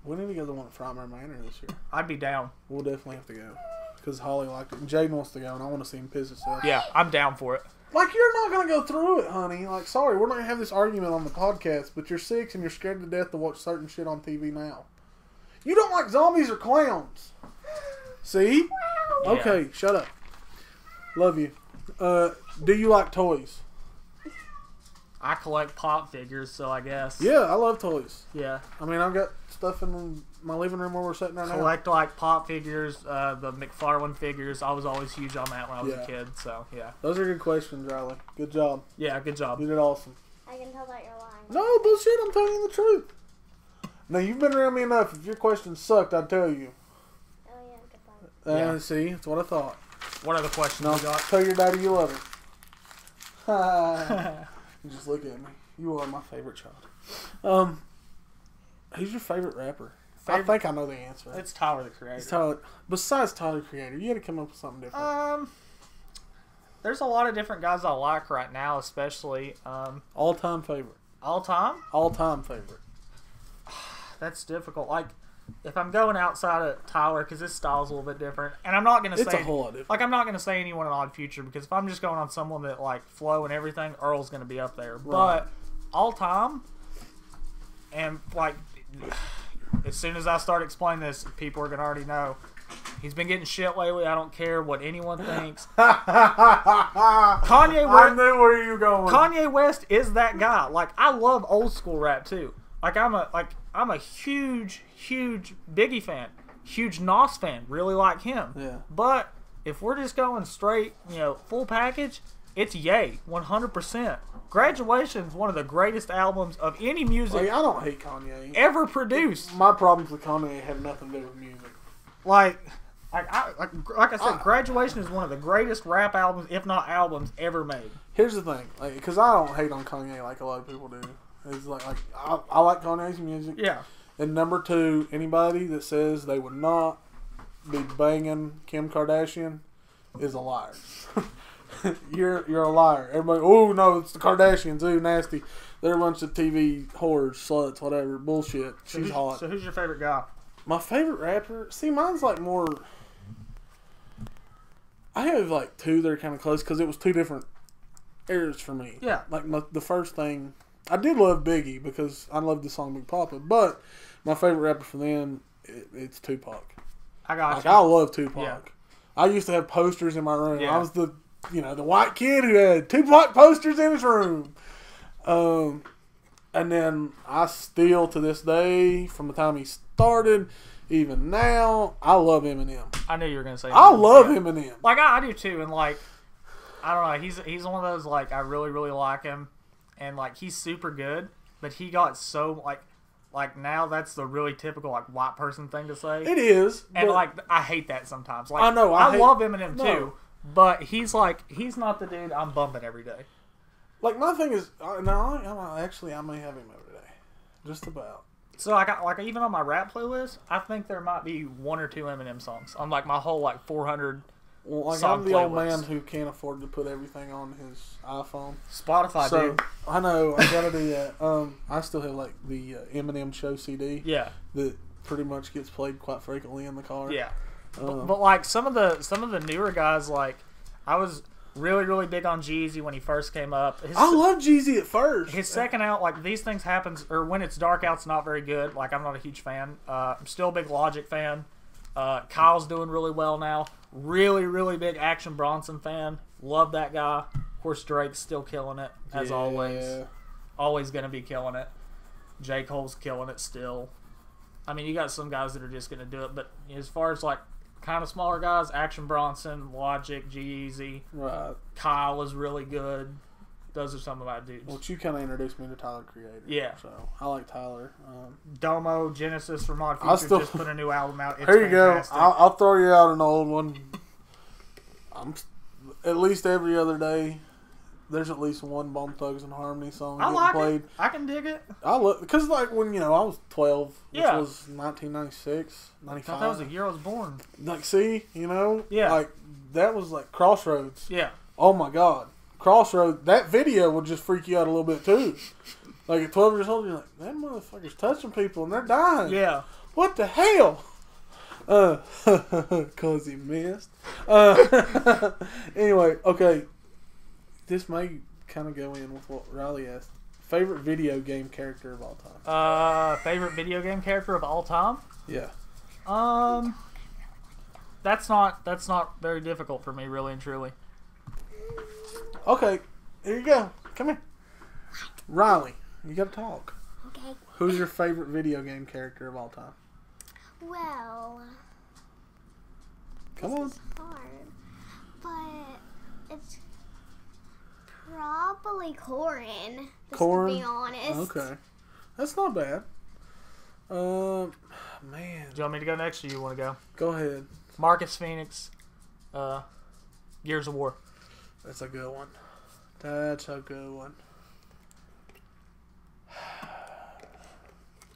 We need to go to the one at Frightmare Manor this year. I'd be down. We'll definitely have to go. because Holly liked it. And Jaden wants to go, and I want to see him piss himself. Yeah, I'm down for it. Like, you're not going to go through it, honey. Like, sorry, we're not going to have this argument on the podcast, but you're 6 and you're scared to death to watch certain shit on TV now. You don't like zombies or clowns. See? Yeah. Okay, shut up. Love you. Do you like toys? I collect pop figures, so I guess. Yeah, I love toys. Yeah. I mean, I've got stuff in my living room where we're sitting right now. Collect like pop figures, the McFarlane figures. I was always huge on that when I was Yeah. a kid. So yeah. Those are good questions, Riley. Good job. Yeah, good job. You did awesome. I can tell that you're lying. No, bullshit. I'm telling you the truth. Now, you've been around me enough. If your questions sucked, I'd tell you. Oh, yeah, goodbye. Yeah. See? That's what I thought. What other questions No, we got? tell your daddy you love him. You just look at me. You are my favorite child. Who's your favorite rapper? I think I know the answer. It's Tyler the Creator. It's Tyler. Besides Tyler, the Creator, you got to come up with something different. There's a lot of different guys I like right now, especially All-time favorite. all time. All-time favorite. That's difficult. Like, if I'm going outside of Tyler, because his style's a little bit different, and I'm not gonna It's say a whole lot different. like I'm not gonna say anyone in Odd Future, because if I'm just going on someone that like flow and everything, Earl's gonna be up there. Right. But all time, and like as soon as I start explaining this, people are gonna already know. He's been getting shit lately. I don't care what anyone thinks. Kanye I West. knew where you were going. Kanye West is that guy. Like, I love old school rap too. Like I'm a huge Biggie fan, huge Nas fan. Really like him. Yeah. But if we're just going straight, full package, it's Ye, 100%. Graduation's one of the greatest albums of any music Like, I don't hate Kanye. ever produced. My problems with Kanye have nothing to do with music. Like I said, Graduation is one of the greatest rap albums, if not albums, ever made. Here's the thing, because I don't hate on Kanye like a lot of people do. It's like I like Kanye's music. Yeah. And number two, anybody that says they would not be banging Kim Kardashian is a liar. You're a liar. Everybody, oh no, it's the Kardashians. Ooh, nasty. They're a bunch of TV whores, sluts, whatever. Bullshit. She's hot. So who's your favorite guy? My favorite rapper? See, mine's like more... I have like two that are kind of close because it was two different eras for me. Yeah. Like the first thing... I did love Biggie because I love the song Big Papa, but my favorite rapper for them, it's Tupac. I got Like, you. I love Tupac. Yeah. I used to have posters in my room. Yeah. I was the white kid who had Tupac posters in his room. And then I still, to this day, from the time he started, even now, I love Eminem. I knew you were gonna say. I Eminem. love Yeah. Eminem. Like I do too, and like I don't know, he's one of those like I really like him, and like he's super good, but he got so like now that's the really typical like white person thing to say. It is, And but like I hate that sometimes. Like I know, I hate- love Eminem No. too, but he's not the dude I'm bumping every day. like my thing is, I may have him every day, just about. So I got like even on my rap playlist, I think there might be one or two Eminem songs on like my whole like 400 Well, like song I'm the old playlist. man who can't afford to put everything on his iPhone. Spotify, So dude. I know I gotta do that. I still have like the Eminem Show CD Yeah, that pretty much gets played quite frequently in the car. yeah. But like some of the newer guys, like I was really big on Jeezy when he first came up. I love Jeezy at first. His second out, like These Things Happens, or When It's Dark Out's not very good. Like I'm not a huge fan. I'm still a big Logic fan. Kyle's doing really well now. Really big Action Bronson fan. Love that guy. Of course, Drake's still killing it as always. Always gonna be killing it. J. Cole's killing it still. I mean, you got some guys that are just gonna do it, but as far as like kind of smaller guys, Action Bronson, Logic, G-Eazy, Right. Kyle is really good. Those are some of my dudes. Well, you kind of introduced me to Tyler, the Creator. Yeah. So I like Tyler. Domo, Genesis from Odd I Future still- just put a new album out. It's Here you fantastic. go. I'll throw you out an old one. I'm at least every other day. There's at least one Bone Thugs and Harmony song I getting like played. it. I can dig it. I love because like when I was 12, which Yeah. was 1996, I 95. thought that was the year I was born. Like, see, Yeah. like that was like Crossroads. Yeah. Oh my God, Crossroads. That video would just freak you out a little bit too. Like at 12 years old, you're like, that motherfucker's touching people and they're dying. Yeah. What the hell? Cause he missed. Anyway, okay. This may kind of go in with what Riley asked. Favorite video game character of all time? Favorite video game character of all time? Yeah. That's not very difficult for me, really and truly. Okay, here you go. Come here. Riley, you gotta talk. Okay. Who's your favorite video game character of all time? Well, Come on. it's hard, but it's probably Corin. Just Corin? to be honest. Okay. That's not bad. Man. Do you want me to go next, or you want to go? Go ahead. Marcus Phoenix, Gears of War. That's a good one. That's a good one.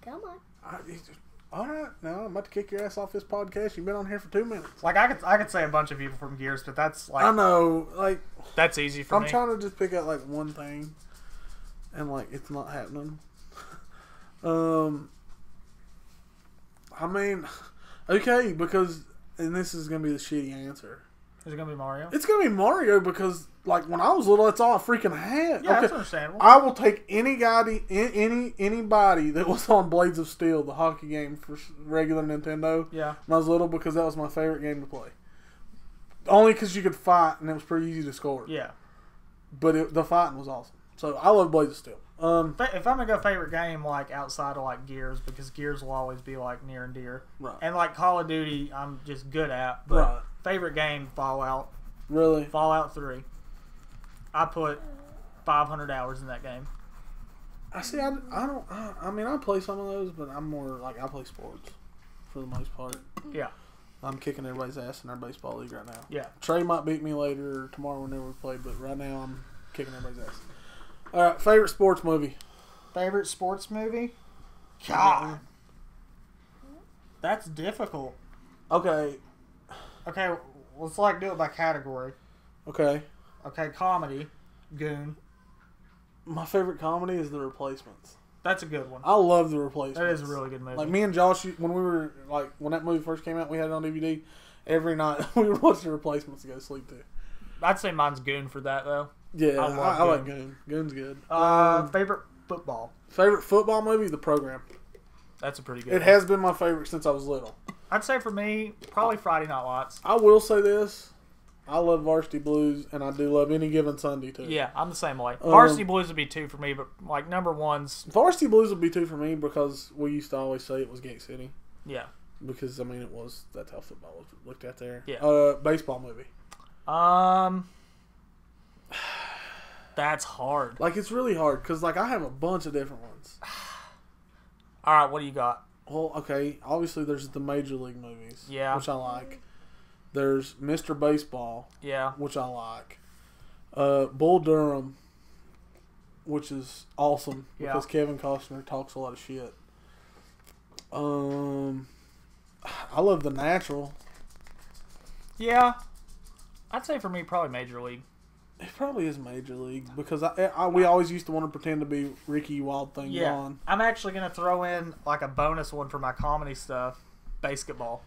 Come on. All right, now I'm about to kick your ass off this podcast. You've been on here for 2 minutes. Like I could say a bunch of people from Gears, but that's like I know, like that's easy for I'm me. trying to just pick out like one thing, and like it's not happening. I mean, okay, because and this is gonna be the shitty answer. Is it gonna be Mario? It's gonna be Mario because like when I was little, that's all I freaking had. Yeah, okay. that's understandable. I will take anybody that was on Blades of Steel, the hockey game for regular Nintendo. Yeah. When I was little, because that was my favorite game to play. Only because you could fight and it was pretty easy to score. Yeah. But the fighting was awesome. So I love Blades of Steel. If I'm gonna go favorite game, like outside of like Gears, because Gears will always be like near and dear. Right. And like Call of Duty, I'm just good at. But Right. favorite game, Fallout. Really? Fallout 3. I put 500 hours in that game. I see. I mean, I play some of those, but I'm more like I play sports for the most part. Yeah. I'm kicking everybody's ass in our baseball league right now. Yeah. Trey might beat me later or tomorrow whenever we play, but right now I'm kicking everybody's ass. All right, favorite sports movie? Favorite sports movie? God. That's difficult. Okay. Okay, let's like do it by category. Okay. Okay, comedy, Goon. My favorite comedy is The Replacements. That's a good one. I love The Replacements. That is a really good movie. Like me and Josh, when that movie first came out, we had it on DVD. Every night we would watch The Replacements to go to sleep to. I'd say mine's Goon for that though. Yeah, I I like Goon. Goon's good. Favorite football. Favorite football movie? The Program. That's a pretty good It one. has been my favorite since I was little. I'd say for me, probably Friday Night Lights. I will say this. I love Varsity Blues, and I do love Any Given Sunday, too. Yeah, I'm the same way. Varsity Blues would be 2 for me, but like number one's Varsity Blues would be 2 for me because we used to always say it was Gate City. yeah. Because, I mean, that's how football was looked at there. Yeah. Baseball movie. That's hard. Like, it's really hard because, like, I have a bunch of different ones. All right, what do you got? Well, okay, obviously there's the Major League movies, Yeah. which I like. There's Mr. Baseball, Yeah. which I like. Bull Durham, which is awesome because Kevin Costner talks a lot of shit. I love The Natural. Yeah. I'd say for me, probably Major League. It probably is Major League because we always used to want to pretend to be Ricky Wild Thing Yeah. Gone. I'm actually going to throw in like a bonus one for my comedy stuff. Basketball.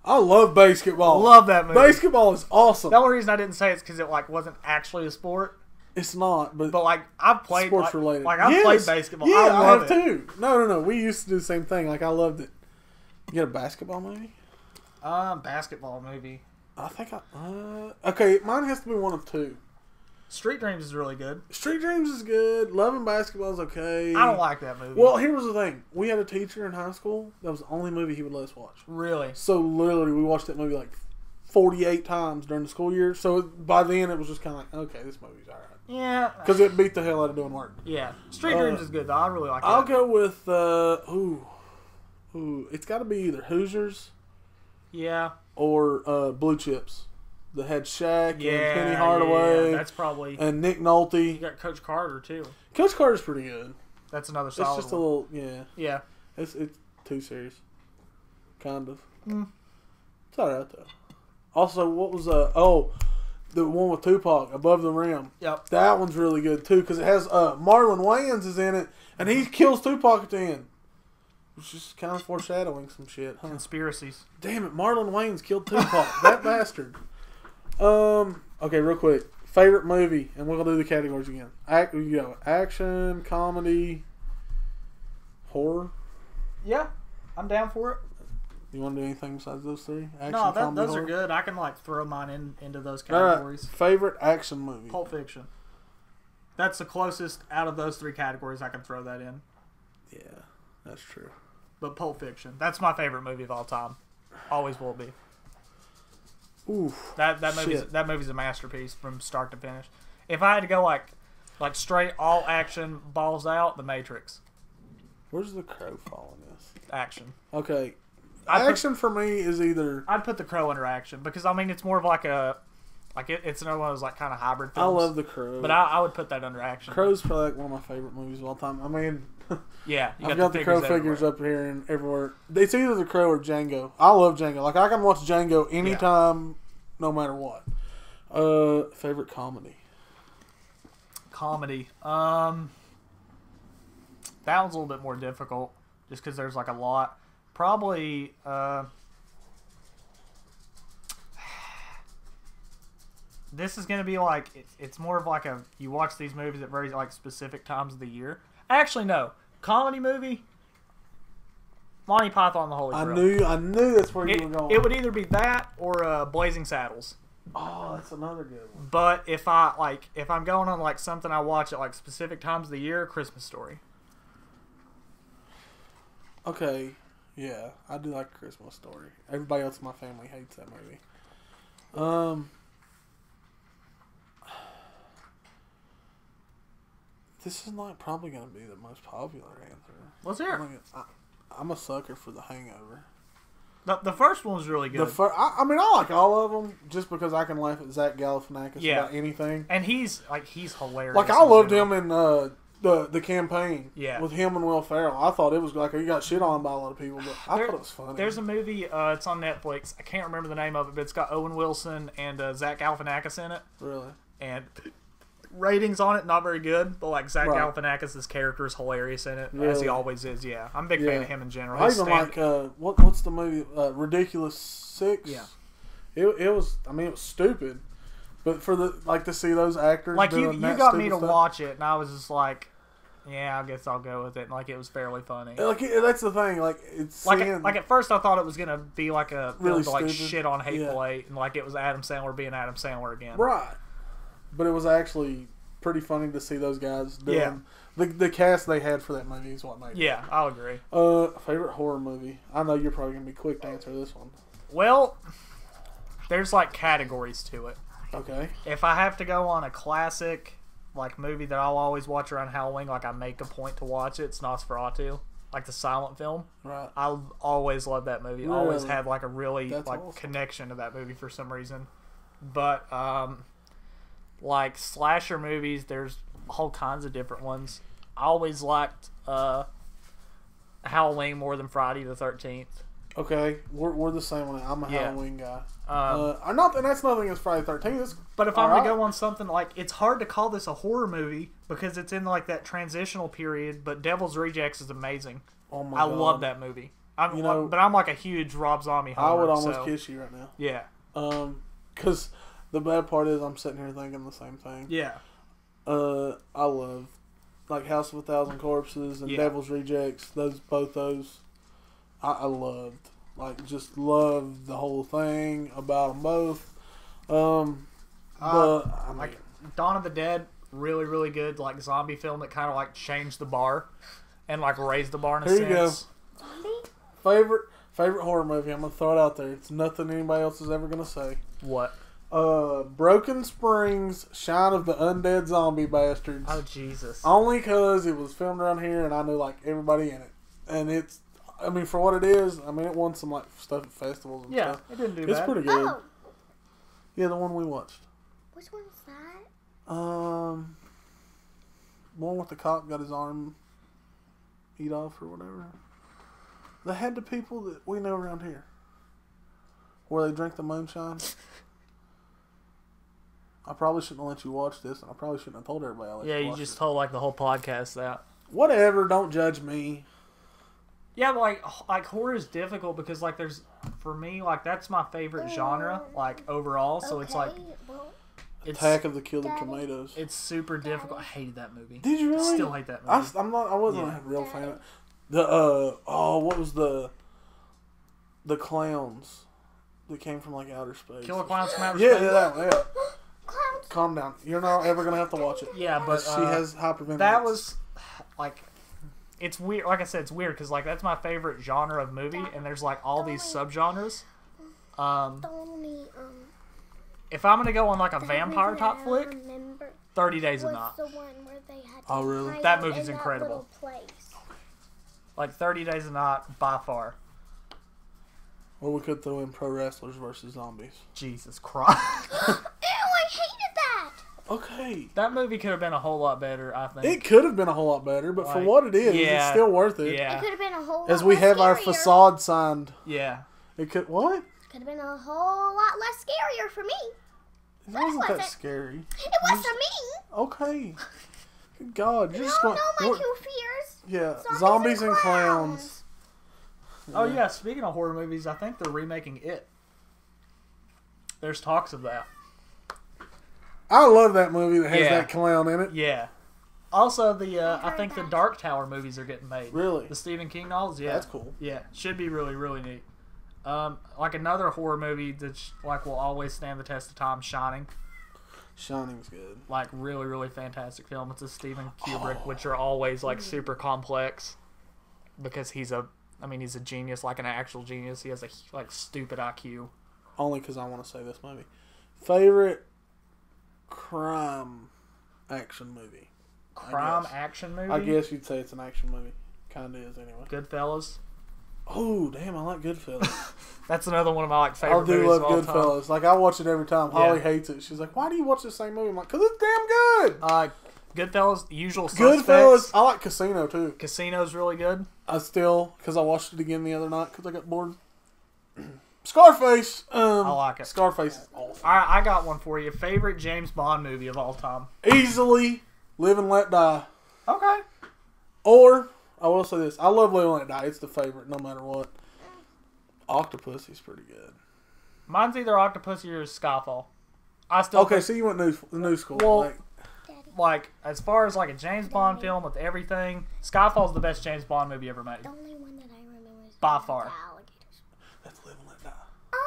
I love basketball. Love that movie. Basketball is awesome. The only reason I didn't say it's because it like wasn't actually a sport. It's not, but like I've played sports like, related. Like I've played basketball. Yeah, I love have it. too. No. We used to do the same thing. Like I loved it. You got a basketball movie? Basketball movie. I think okay, mine has to be one of 2. Street Dreams is really good. Street Dreams is good. Love and Basketball is okay. I don't like that movie. Well, here was the thing. We had a teacher in high school. That was the only movie he would let us watch. Really? So literally, we watched that movie like 48 times during the school year. So by then, it was just kind of like, okay, this movie's all right. Yeah. Because it beat the hell out of doing work. Yeah. Street Dreams is good though. I really like it. I'll go with it's got to be either Hoosiers. Yeah. Or Blue Chips. That had Shaq and Penny Yeah, Hardaway. that's probably. And Nick You Nolte. got Coach Carter too. Coach Carter's pretty good. That's another It's solid just a one. little, yeah. Yeah. It's too serious. Kind of. Mm. It's alright though. Also, what was the one with Tupac, Above the Rim. Yep. That one's really good too because it has Marlon Wayans is in it and he kills Tupac at the end. It's just kind of foreshadowing some shit, huh? Conspiracies. Damn it, Marlon Wayans killed Tupac. That bastard. Okay, real quick. Favorite movie, and we'll do the categories again. You go action, comedy, horror. Yeah, I'm down for it. You want to do anything besides those three? Action, No, comedy, those horror? are good. I can like throw mine into those All right, categories. favorite action movie. Pulp Fiction. That's the closest out of those three categories I can throw that in. Yeah, that's true. But Pulp Fiction. That's my favorite movie of all time. Always will be. Oof. That movie's a masterpiece from start to finish. If I had to go like straight all action, balls out, The Matrix. Where's the Crow fall in this? Action. Okay. Action for me is either... I'd put The Crow under action because I mean it's more of like a it's another one of those like kind of hybrid films. I love The Crow. But I would put that under action. Crow's probably like one of my favorite movies of all time. I mean, yeah, I've got the Crow figures up here and everywhere. It's either The Crow or Django. I love Django. Like I can watch Django anytime, no matter what. Favorite comedy. Comedy. That one's a little bit more difficult just because there's like a lot. Probably. This is going to be like, it's more of like you watch these movies at very like specific times of the year. Actually, no. Comedy movie, Monty Python and the Holy Grail. I knew that's where you were going. It would either be that or Blazing Saddles. Oh, that's another good one. But if I'm going on like something I watch at like specific times of the year, Christmas Story. Okay, yeah, I do like Christmas Story. Everybody else in my family hates that movie. This is not probably going to be the most popular answer. Let's hear it. I'm a sucker for The Hangover. The first one was really good. I mean, I like all of them just because I can laugh at Zach Galifianakis about anything. And he's hilarious. Like I loved him in the campaign. Yeah. With him and Will Ferrell. I thought it was like he got shit on by a lot of people, but I thought it was funny. There's a movie. It's on Netflix. I can't remember the name of it, but it's got Owen Wilson and Zach Galifianakis in it. Really. And ratings on it not very good, but like Zach Galifianakis' character is hilarious in it, as he always is. Yeah, I'm a big fan of him in general. I even like what's the movie Ridiculous Six? Yeah, it was. I mean, it was stupid, but for to see those actors like you got me to stuff, watch it, and I was just like, yeah, I guess I'll go with it. And like it was fairly funny. Like that's the thing. Like it's like at first I thought it was gonna be like a really film to like shit on Hateful Eight, and like it was Adam Sandler being Adam Sandler again. Right. But it was actually pretty funny to see those guys doing the cast they had for that movie is what made it. Yeah, I'll agree. Favorite horror movie? I know you're probably gonna be quick to answer this one. Well, there's like categories to it. Okay. If I have to go on a classic like movie that I'll always watch around Halloween, like I make a point to watch it, it's Nosferatu, like the silent film. Right. I always love that movie. Really? Always had like a really awesome. connection to that movie for some reason. But like slasher movies, there's whole kinds of different ones. I always liked Halloween more than Friday the 13th. Okay, we're the same one. I'm a Halloween guy. And that's nothing against Friday the 13th. But if I'm going to go on something like, it's hard to call this a horror movie because it's in like that transitional period, but Devil's Rejects is amazing. Oh my God. God. I love that movie. But I'm like a huge Rob Zombie homer. I would almost kiss you right now. Yeah. Because the bad part is I'm sitting here thinking the same thing. Yeah. I love like House of a Thousand Corpses and Devil's Rejects. Both those I loved. Like just loved the whole thing about them both. Like Dawn of the Dead, really really good. Like zombie film that kind of like changed the bar and like raised the bar in a sense. Here you go. Favorite horror movie. I'm gonna throw it out there. It's nothing anybody else is ever gonna say. What? Broken Springs, Shine of the Undead Zombie Bastards. Oh Jesus! Only because it was filmed around here and I knew like everybody in it, and it's. I mean, for what it is, I mean, it won some like stuff at festivals and stuff. It didn't do bad. It's pretty good. Oh. Yeah, the one we watched. Which one's that? One with the cop got his arm eat off or whatever. They had the people that we know around here, where they drink the moonshine. I probably shouldn't have let you watch this, and I probably shouldn't have told everybody I let you watch just told like the whole podcast that. Whatever, don't judge me. Yeah, but like horror is difficult because like there's for me like that's my favorite genre like overall. So it's like well, it's Attack of the Killer Daddy. Tomatoes. it's super difficult. I hated that movie. Did you really? Still hate that movie. I wasn't Yeah. a real fan of it. What was the clowns that came from like outer space? Killer Clowns from Outer Yeah, Space. yeah, that one, yeah. clowns. Calm down. You're not ever gonna have to watch it. Yeah, but She has hyperventilating. that was like it's weird. Like I said, it's weird because like that's my favorite genre of movie, and there's like all these subgenres. The only If I'm gonna go on like a that vampire movie top that I flick, remember 30 Days of was Night. the one where they had to Oh, really? hide That out movie's in incredible. That little place. Like 30 Days of Night by far. Or we could throw in pro wrestlers versus zombies. Jesus Christ. Ew, I hated that. Okay. That movie could have been a whole lot better, I think. It could have been a whole lot better, but for Like, what it is, yeah, it's still worth it. It Yeah. could have been a whole lot As we less have our scarier. facade signed. Yeah. It could what? Could have been a whole lot less scarier for me. It wasn't that wasn't. scary. It was for me. Okay. Good God, you're You just don't going. know my two fears. Yeah, zombies and clowns. Oh, yeah. Speaking of horror movies, I think they're remaking It. There's talks of that. I love that movie that has Yeah. that clown in it. Yeah. Also, the I heard think the that. Dark Tower movies are getting made. Really? The Stephen King novels, yeah. That's cool. Yeah, should be really, really neat. Like another horror movie that like will always stand the test of time, Shining. Shining's good. Like really, really fantastic film. It's a Stephen Kubrick, which are always like super complex because he's a genius, like an actual genius. He has a like stupid IQ. Only because I want to say this movie. Favorite crime action movie? Crime guess. action movie. I guess you'd say it's an action movie. Kind of is anyway. Goodfellas. Oh, damn, I like Goodfellas. That's another one of my like I favorite do movies love of all time. Goodfellas. Like, I watch it every time. Holly Yeah. hates it. She's like, why do you watch the same movie? I'm like, because it's damn good. Goodfellas, Usual Suspects. Goodfellas. I like Casino, too. Casino's really good. Because I watched it again the other night because I got bored. Scarface. I like it. Scarface is awesome. I got one for you. Favorite James Bond movie of all time. Easily Live and Let Die. Okay. Or, I will say this. I love Live and Let Die. It's the favorite no matter what. Octopussy's pretty good. Mine's either Octopussy or Skyfall. I still Okay, think, so you went new school. Well, like, like as far as like a James Bond film with everything, Skyfall's the best James Bond movie ever made. The only one that I remember is By the far. alligators. that's Live and Let Die. Ah,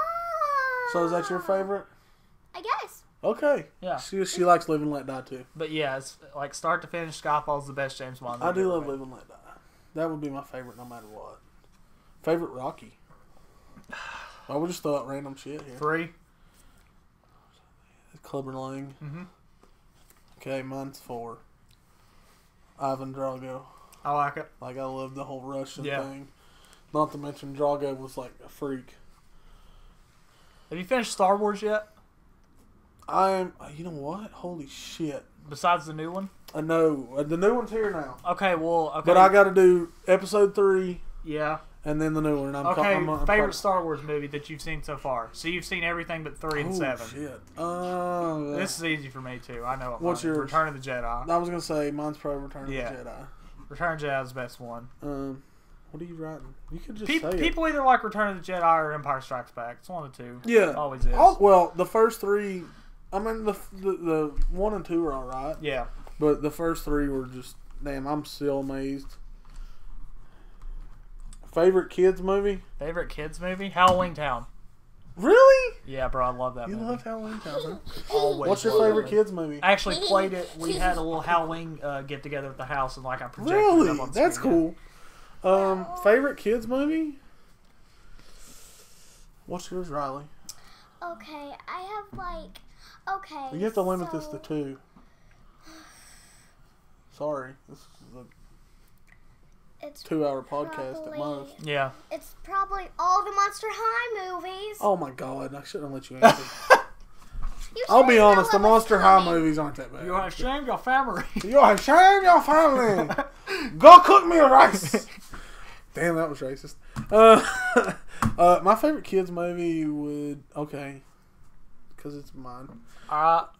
So is that your favorite? I guess. Okay. Yeah. She likes Live and Let Die too. But yeah, it's like start to finish, Skyfall's the best James Bond movie I do ever love made. Live and Let Die. That would be my favorite no matter what. Favorite Rocky. I would just throw out random shit here. 3. Clubber Lang. Mhm. Okay, mine's 4. Ivan Drago. I like it. Like, I love the whole Russian Yeah. thing. Not to mention Drago was like a freak. Have you finished Star Wars yet? You know what? Holy shit. Besides the new one? I know. The new one's here now. Okay, well, okay. But I got to do episode 3 yeah. and then the new one. Okay, I'm favorite Star Wars movie that you've seen so far. So you've seen everything but 3 and 7. Shit. This is easy for me too. I know it. What's yours? Return of the Jedi. I was going to say mine's probably Return Yeah. of the Jedi. Return of the Jedi is the best one. What are you writing? You could just say it. People either like Return of the Jedi or Empire Strikes Back. It's one of the two. Yeah. It always is. Well, the first 3, I mean, the 1 and 2 are alright. Yeah. But the first 3 were just, damn, I'm still amazed. Favorite kids movie? Favorite kids movie? Halloween Town. Really? Yeah, bro, I love that You movie. love Halloween Town, huh? Always. What's your loved favorite it. kids movie? I actually played it. We had a little Halloween get together at the house, and like I projected it Really? up on That's screen. cool. Favorite kids movie? What's yours, Riley? Okay, I have like. Okay. You have to limit this so- to 2. Sorry, this is a It's 2-hour podcast at probably- most. Yeah. It's probably all the Monster High movies. Oh my god, I shouldn't have let you answer. You I'll should be know honest, the what was Monster High coming. movies aren't that bad. You are ashamed your family. You are ashamed your family. Go cook me a rice. Damn, that was racist. My favorite kids movie would because it's mine.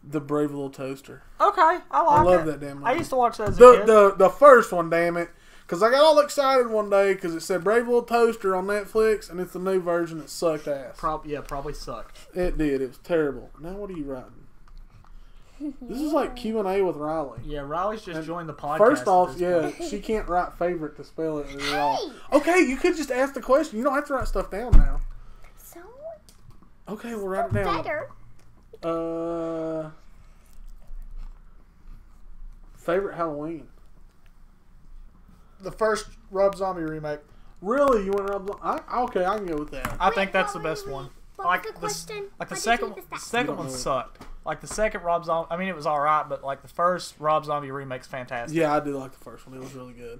The Brave Little Toaster. Okay, I like I love it. that damn movie. I used to watch that as a kid. The first one, damn it, Because I got all excited one day because it said Brave Little Toaster on Netflix, and it's the new version that sucked ass. Probably sucked. It did. It was terrible. Now what are you writing? This is like Q&A with Riley. Yeah, Riley's just joined the podcast. First off, she can't write favorite to spell it at all. Okay, you could just ask the question. You don't have to write stuff down now. So Okay, we'll write it down. better. Favorite Halloween. The first Rob Zombie remake. Really? You want to? Okay, I can go with that. I think that's the best one. What was the question? Like the What second, did you the decide? second one sucked. Like the second Rob Zombie. I mean, it was all right, but like the first Rob Zombie remake's fantastic. Yeah, I do like the first one. It was really good.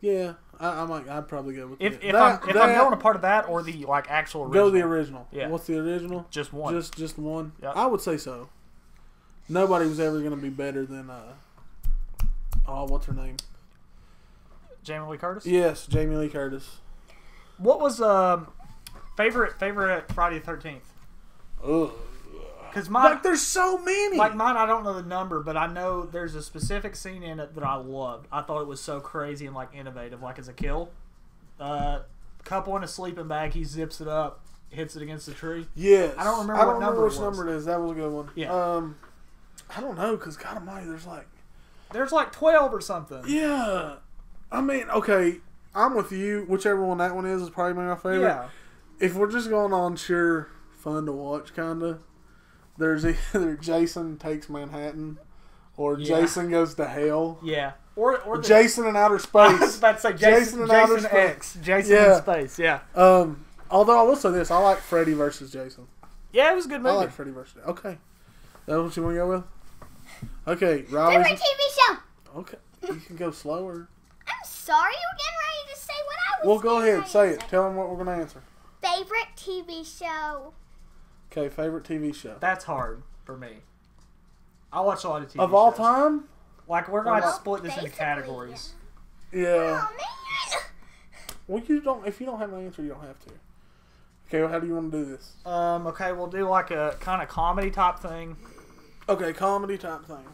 Yeah, I'd probably go with If it. I'm going a part of that or the like actual original. Go the original. Yeah. What's the original? Just one. Just one. Yep. I would say so. Nobody was ever going to be better than what's her name? Jamie Lee Curtis. Yes, Jamie Lee Curtis. What was favorite Friday the 13th? Ugh. Because mine, Like, there's so many. like mine, I don't know the number, but I know there's a specific scene in it that I loved. I thought it was so crazy and like innovative, like as a kill. Couple in a sleeping bag, he zips it up, hits it against the tree. Yes. I don't remember what number it which was. number it is. That was a good one. Yeah. I don't know, because God Almighty, There's like 12 or something. Yeah. I mean, okay, I'm with you. Whichever one that one is probably my favorite. Yeah. If we're just going on sheer fun to watch, kind of, there's either Jason Takes Manhattan or Yeah. Jason Goes to Hell. Yeah. Or the, Jason in Outer I was Space. about to say Jason in Outer Jason Space. X. Jason Yeah. in space. Yeah. Although I will say this, I like Freddy versus Jason. Yeah, it was a good I movie. like Freddy versus Jason. Okay. That's what you want to go with? Okay, Favorite Riley's. TV show. Okay, you can go slower. I'm sorry, you were getting ready to say what I was. Well, go getting ahead, ready say to it. Tell them what we're going to answer. Favorite TV show. Okay, favorite TV show. That's hard for me. I watch a lot of TV Of all shows. time? Like, we're going to Well, split this into basically, categories. Yeah. Oh man. Well, you don't. If you don't have an answer, you don't have to. Okay, well, how do you want to do this? Okay, we'll do like a kind of comedy type thing. Okay, comedy type thing.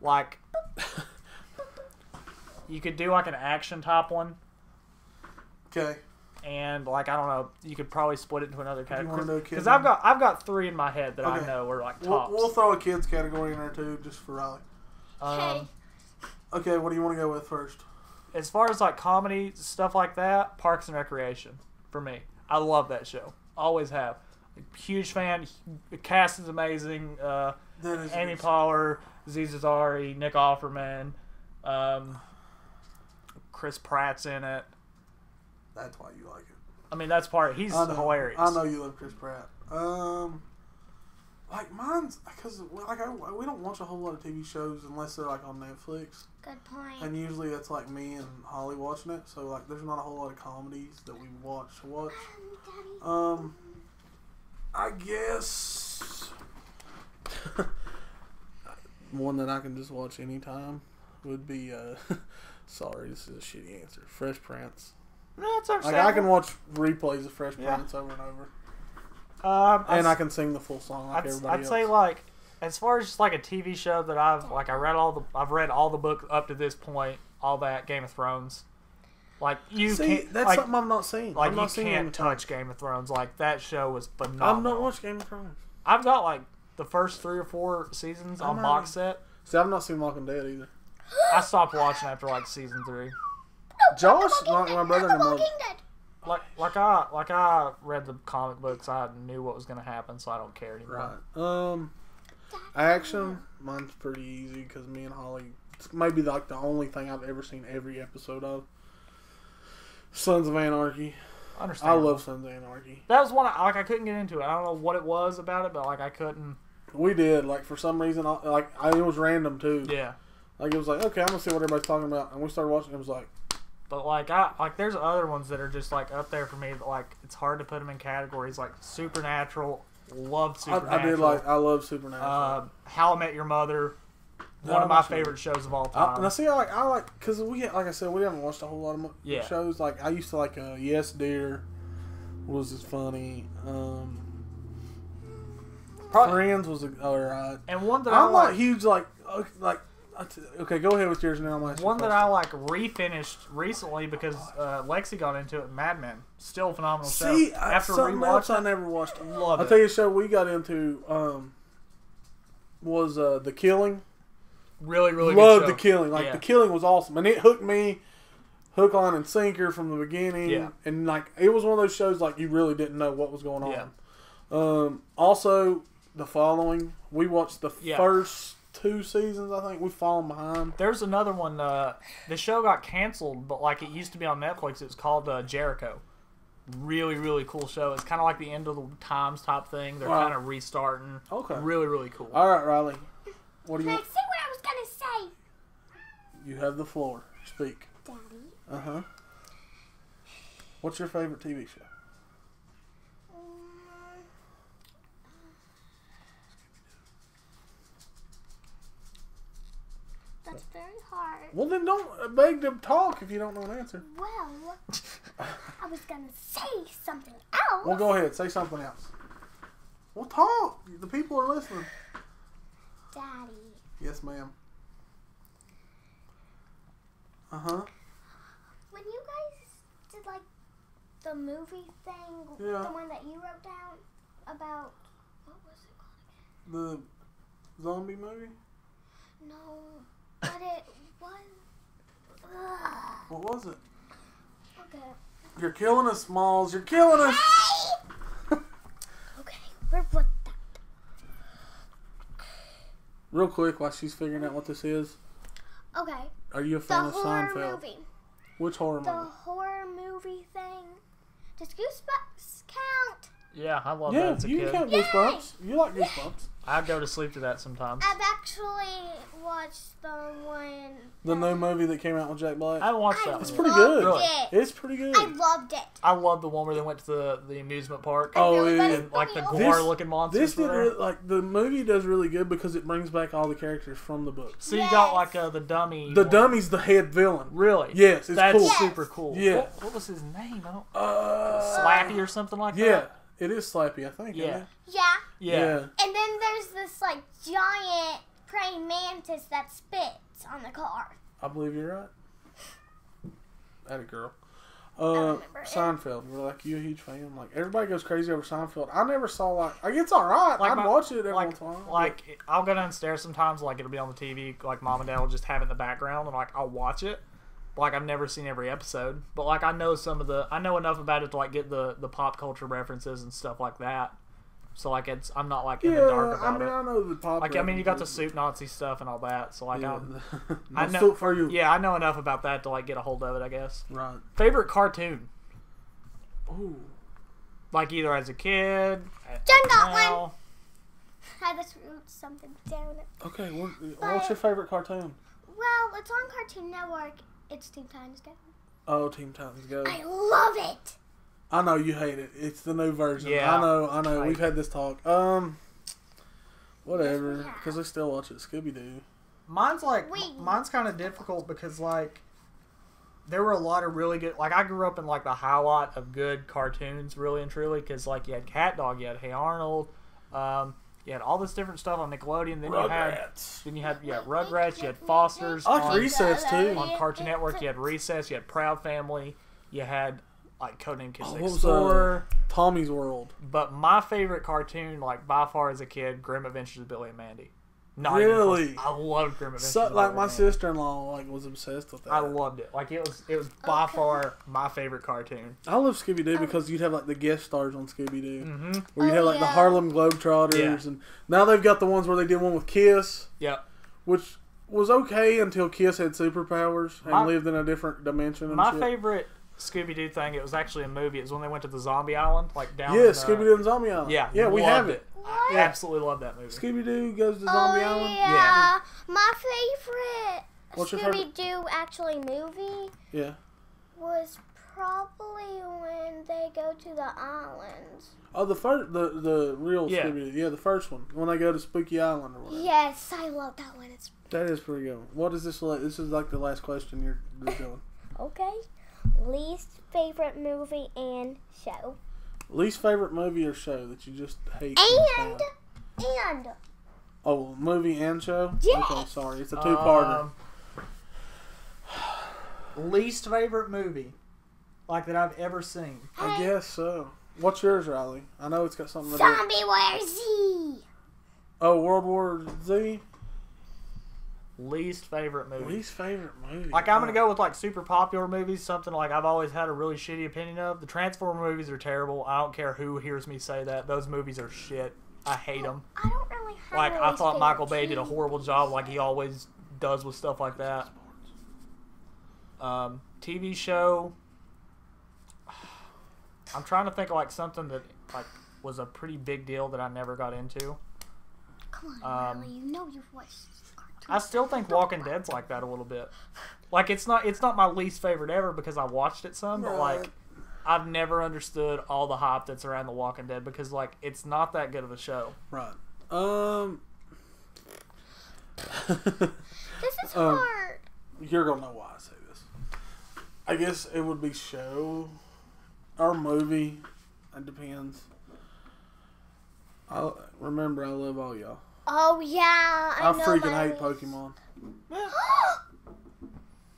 Like, you could do like an action type one. Okay. And like, I don't know, you could probably split it into another wanna do a category. kid Because one? I've got three in my head that I Okay. know are like We'll, tops. we'll throw a kids category in there too, just for Riley. Okay. Okay, what do you want to go with first? As far as like comedy stuff like that, Parks and Recreation for me. I love that show. Always have. Huge fan. The cast is amazing. That is Amy good. Poehler, Aziz Ansari, Nick Offerman, Chris Pratt's in it. That's why you like it. I mean, that's part. He's I know, hilarious. I know you love Chris Pratt. Like mine's because like we don't watch a whole lot of TV shows unless they're like on Netflix, Good point. and usually that's like me and Holly watching it. So like, there's not a whole lot of comedies that we watch. I guess one that I can just watch anytime would be sorry, this is a shitty answer. Fresh Prince. No, it's Like, I can watch replays of Fresh Yeah. Prince over and over. And I can sing the full song like everybody I'd else. say like as far as just like a TV show that I've read all the books up to this point, all that Game of Thrones. Like you See, can't that's like, something I've not seen. like I've you not seen Game can't of Thrones. touch Game of Thrones. Like that show was phenomenal. I've not watched Game of Thrones. I've got like the first 3 or 4 seasons on I'm box set. See, I've not seen Walking Dead either. I stopped watching after like season 3. Josh, my brother and The mother. Walking Dead. Like I read the comic books. I knew what was going to happen, so I don't care anymore. Right. Action, mine's pretty easy because me and Holly, it's maybe like the only thing I've ever seen every episode of. Sons of Anarchy. I I understand. love Sons of Anarchy. That was one I couldn't get into it. I don't know what it was about it, but like I couldn't. We did, like, for some reason, it was random too. Yeah. Like, it was like, okay, I'm gonna see what everybody's talking about, and we started watching. It was like, But like there's other ones that are just like up there for me. That, like it's hard to put them in categories. Like Supernatural, loved Supernatural. I love Supernatural. How I Met Your Mother, No, one of I my watched it. favorite shows of all time. Now see, I like because like I said, we haven't watched a whole lot of Yeah. shows. Like I used to like Yes Dear was funny. Probably- Friends was alright. and one that I'm I like. not huge like Okay, go ahead with yours and then I'll ask you One a that question. I like refinished recently because Lexi got into it. Mad Men, still a phenomenal show. See, After something else I rewatching, never watched. love I'll it. tell you a show we got into was The Killing. Really, really Loved good The show. Killing. Like, Yeah. The Killing was awesome. And it hooked me, hook, line, and sinker from the beginning. Yeah. And, like, it was one of those shows, like, you really didn't know what was going on. Yeah. Also, The Following. We watched the Yeah. first 2 seasons, I think. We've fallen behind. There's another one. The show got canceled, but like it used to be on Netflix. It's called Jericho. Really, really cool show. It's kind of like the end of the times type thing. They're Wow. kind of restarting. Okay. Really, really cool. All right, Riley. What do Can you I say what I was gonna say, You have the floor. Speak. Daddy? Uh-huh. What's your favorite TV show? That's very hard. Well, then don't beg to talk if you don't know an answer. Well, I was gonna say something else. Well, go ahead. Say something else. Well, talk. The people are listening. Daddy. Yes, ma'am. Uh-huh. When you guys did like the movie thing, Yeah. the one that you wrote down about, what was it called? The zombie movie? No, but it was. Ugh. What was it? Okay. You're killing us, Smalls. You're killing us. Okay, where was that? Real quick, while she's figuring out what this is, Okay, are you a the fan of horror Seinfeld? movie. Which horror The movie? horror movie thing. Does Goosebumps count? Yeah, I love that Yeah, as a you kid. can count Yay! Goosebumps. You like Goosebumps. I'd go to sleep to that sometimes. I've actually watched the one. The new movie that came out with Jack Black. I haven't watched that It's one. pretty yet. good. Really? It's pretty good. I loved it. I love the one where they went to the amusement park. Oh, really yeah. wanted And like the to go. This- gore-looking monsters This were did there. like the movie does really good because it brings back all the characters from the book. So you got Yes. like the dummy. The one. dummy's the head villain. Really? Yes, it's That's cool. super cool. Yeah. What was his name? I don't. Uh, Slappy or something like Yeah, that. it is Slappy, I think. Yeah. Isn't it? Yeah. Yeah. And then there's this like giant praying mantis that spits on the car. I believe you're right. That a girl. remember it. Seinfeld. We're like, you a huge fan? Like everybody goes crazy over Seinfeld. I never saw like it's all right. Like I'd my- watch it every like, once in a while. like I'll go downstairs sometimes. Like it'll be on the TV. Like mom and dad will just have it in the background, and like I'll watch it. But, like I've never seen every episode, but like I know I know enough about it to like get the pop culture references and stuff like that. So like I'm not like in the dark I about mean, it. I know the pop. Like I mean, you got the references. soup Nazi stuff and all that. So like Yeah. I No know. soup for you. Yeah, I know enough about that to like get a hold of it. I guess. Right. Favorite cartoon, Ooh. like either as a kid. John got now. one. I just wrote something down. Okay. What's your favorite cartoon? Well, it's on Cartoon Network. It's Teen Titans Go. Oh, Teen Titans Go. I love it. I know you hate it. It's the new version. Yeah. I know. Like- We've had this talk. Whatever. Yes, we have. Because I still watch it. Scooby Doo. Mine's Wait. mine's kind of difficult because like there were a lot of really good. Like I grew up in like the highlight of good cartoons, really and truly, because like you had Cat Dog, you had Hey Arnold, you had all this different stuff on Nickelodeon. Then Rugrats. you had Rugrats, you had Foster's I like on, Recess, too. on Cartoon Network. You had Recess, you had Proud Family, you had like Codename Kids What Next was Door. Tommy's World. But my favorite cartoon, like by far as a kid, Grim Adventures of Billy and Mandy. Not Really? even close. I loved Grim Adventures. So, of like Billy my and Mandy. sister-in-law was obsessed with that. I loved it. Like it was by far my favorite cartoon. I love Scooby Doo because you'd have like the guest stars on Scooby Doo, Mm-hmm. where you'd Oh, have like the yeah. Harlem Globetrotters, Yeah. and now they've got the ones where they did one with Kiss, Yep. which was okay until Kiss had superpowers and My- lived in a different dimension. And My shit. favorite Scooby Doo thing. It was actually a movie. It was when they went to the Zombie Island, like down. Yeah, in, Scooby Doo and Zombie Island. Yeah, yeah, we loved have it. I What? absolutely love that movie. Scooby Doo goes to Zombie Oh Island. yeah. My favorite What's your Scooby Doo actually movie Yeah. was probably when they go to the islands. Oh, the first, the real Yeah. Scooby Doo. Yeah, the first one when they go to Spooky Island or whatever. Yes, I love that one. It's That is pretty good. What is this? This is like the last question you're doing. okay. Least favorite movie and show. Least favorite movie or show that you just hate? And Oh, movie and show? Yes. Okay, sorry. It's a two-parter. Least favorite movie, like that I've ever seen. I guess so. What's yours, Riley? I know it's got something to do. Zombie War Z. Oh, World War Z? Least favorite movie. Least favorite movie. Like, I'm going to go with, like, super popular movies, something like I've always had a really shitty opinion of. The Transformer movies are terrible. I don't care who hears me say that. Those movies are shit. I hate them. I don't really have Like, a I least thought favorite Michael Bay did a TV. horrible job like he always does with stuff like that. TV show. I'm trying to think of, like, something that, like, was a pretty big deal that I never got into. Come on, Riley, you know you've watched cartoons. I still think Walking Dead's like that a little bit. Like, it's not my least favorite ever because I watched it some, but, like, I've never understood all the hype that's around The Walking Dead because, like, it's not that good of a show. Right. This is hard. You're going to know why I say this. I guess it would be show or movie. It depends. Remember, I love all y'all. Oh, yeah. I know freaking my hate least. Pokemon.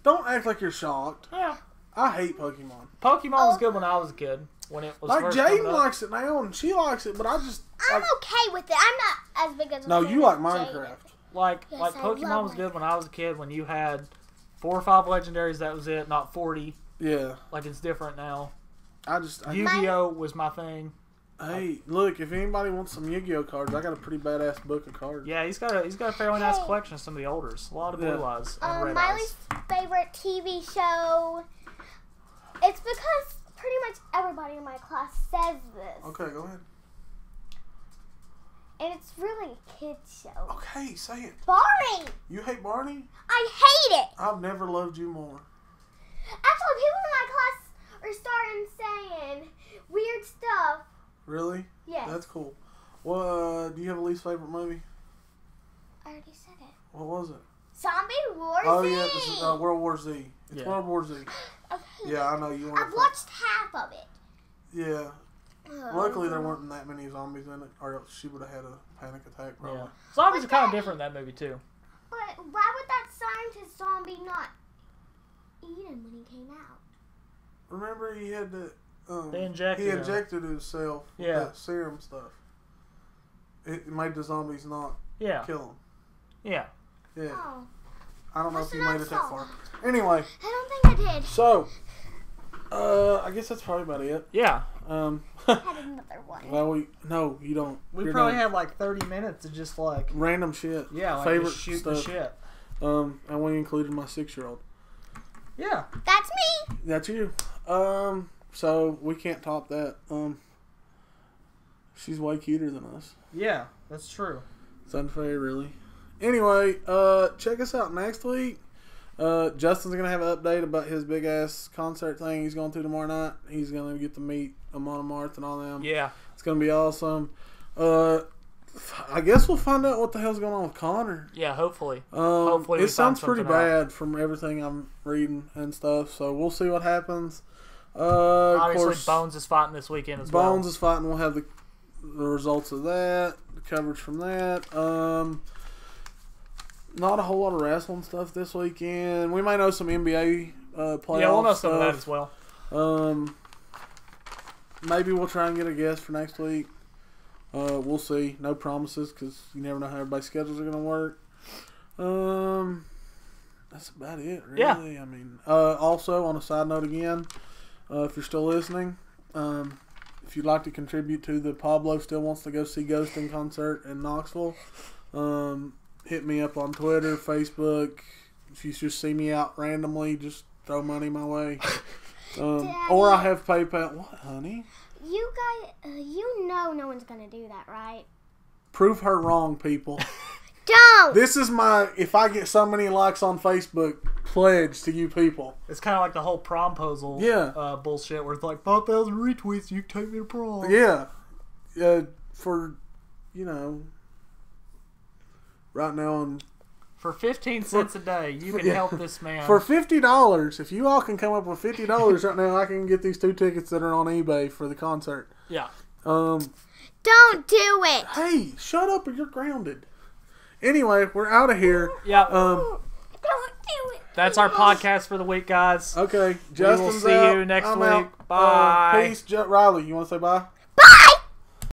Don't act like you're shocked. Yeah. I hate Pokemon. Pokemon was good when I was a kid. When it was Like, first Jaden coming up. likes it now, and she likes it, but I just... I'm like, okay with it. I'm not as big as a no, fan you like as Minecraft. Jaden. Like Yes, I Pokemon love was good Minecraft. when I was a kid. When you had 4 or 5 legendaries, that was it. Not 40. Yeah. Like, it's different now. I Yu-Gi-Oh was my thing. Hey, look, if anybody wants some Yu-Gi-Oh cards, I got a pretty badass book of cards. Yeah, he's got a fairly nice collection of some of the olders. A lot of blue eyes and red My eyes. least favorite TV show. It's because pretty much everybody in my class says this, Okay, go ahead. and it's really a kids show. Okay, say it. Boring. You hate Barney? I hate it. I've never loved you more. Actually, people in my class are starting saying weird stuff. Really? Yes. That's cool. Well, do you have a least favorite movie? I already said it. What was it? Zombie War Oh, Z. yeah, this is World War Z. It's Yeah. World War Z. Okay. Yeah, I know you want I've watched half of it. Yeah. Luckily, there weren't that many zombies in it, or else she would have had a panic attack, probably. Yeah. Zombies are kind of different in that movie, too. But why would that scientist zombie not eat him when he came out? Remember, he had to... They injected He him. injected himself with Yeah. that serum stuff. It made the zombies not Yeah. kill him. Yeah. Yeah. Oh, I don't know if That's you what made I it that saw. far. Anyway, I don't think I did. so... I guess that's probably about it. Yeah. I had another one. Well, no, you don't. We You're probably done. had like 30 minutes of just like, Random shit. yeah, like Favorite just shoot stuff. the shit. And we included my 6-year-old. Yeah. That's me. That's you. So we can't top that. She's way cuter than us. Yeah, that's true. It's unfair, really. Anyway, check us out next week. Justin's gonna have an update about his big ass concert thing he's going to tomorrow night. He's gonna get to meet Amon Amarth and all them. Yeah. It's gonna be awesome. I guess we'll find out what the hell's going on with Connor. Yeah, hopefully. Hopefully we It sounds find pretty something out. bad from everything I'm reading and stuff. So we'll see what happens. Of Obviously, course, Bones is fighting this weekend as well. Bones is fighting. We'll have the results of that, the coverage from that. Not a whole lot of wrestling stuff this weekend. We might know some NBA playoff Yeah, we'll know stuff. some of that as well. Maybe we'll try and get a guest for next week. We'll see. No promises because you never know how everybody's schedules are going to work. That's about it, really. Yeah. I mean, also, on a side note again, if you're still listening, if you'd like to contribute to the Pablo still wants to go see Ghost in concert in Knoxville, hit me up on Twitter, Facebook. If you just see me out randomly, just throw money my way. Or I have PayPal. What, honey? You guys, you know no one's gonna do that, right? Prove her wrong, people. Don't! This is my, if I get so many likes on Facebook, pledge to you people. It's kind of like the whole promposal bullshit where it's like 5,000 retweets, you can take me to prom. Yeah. For, you know, right now on... For 15 cents a day, you can help this man. For $50, if you all can come up with $50 right now, I can get these 2 tickets that are on eBay for the concert. Yeah. Don't do it! Hey, shut up or you're grounded. Anyway, we're out of here. Yeah. Don't do it. That's our podcast for the week, guys. Okay, We will Justin's see out. you next I'm week. out. Bye. Peace. Riley, you want to say bye?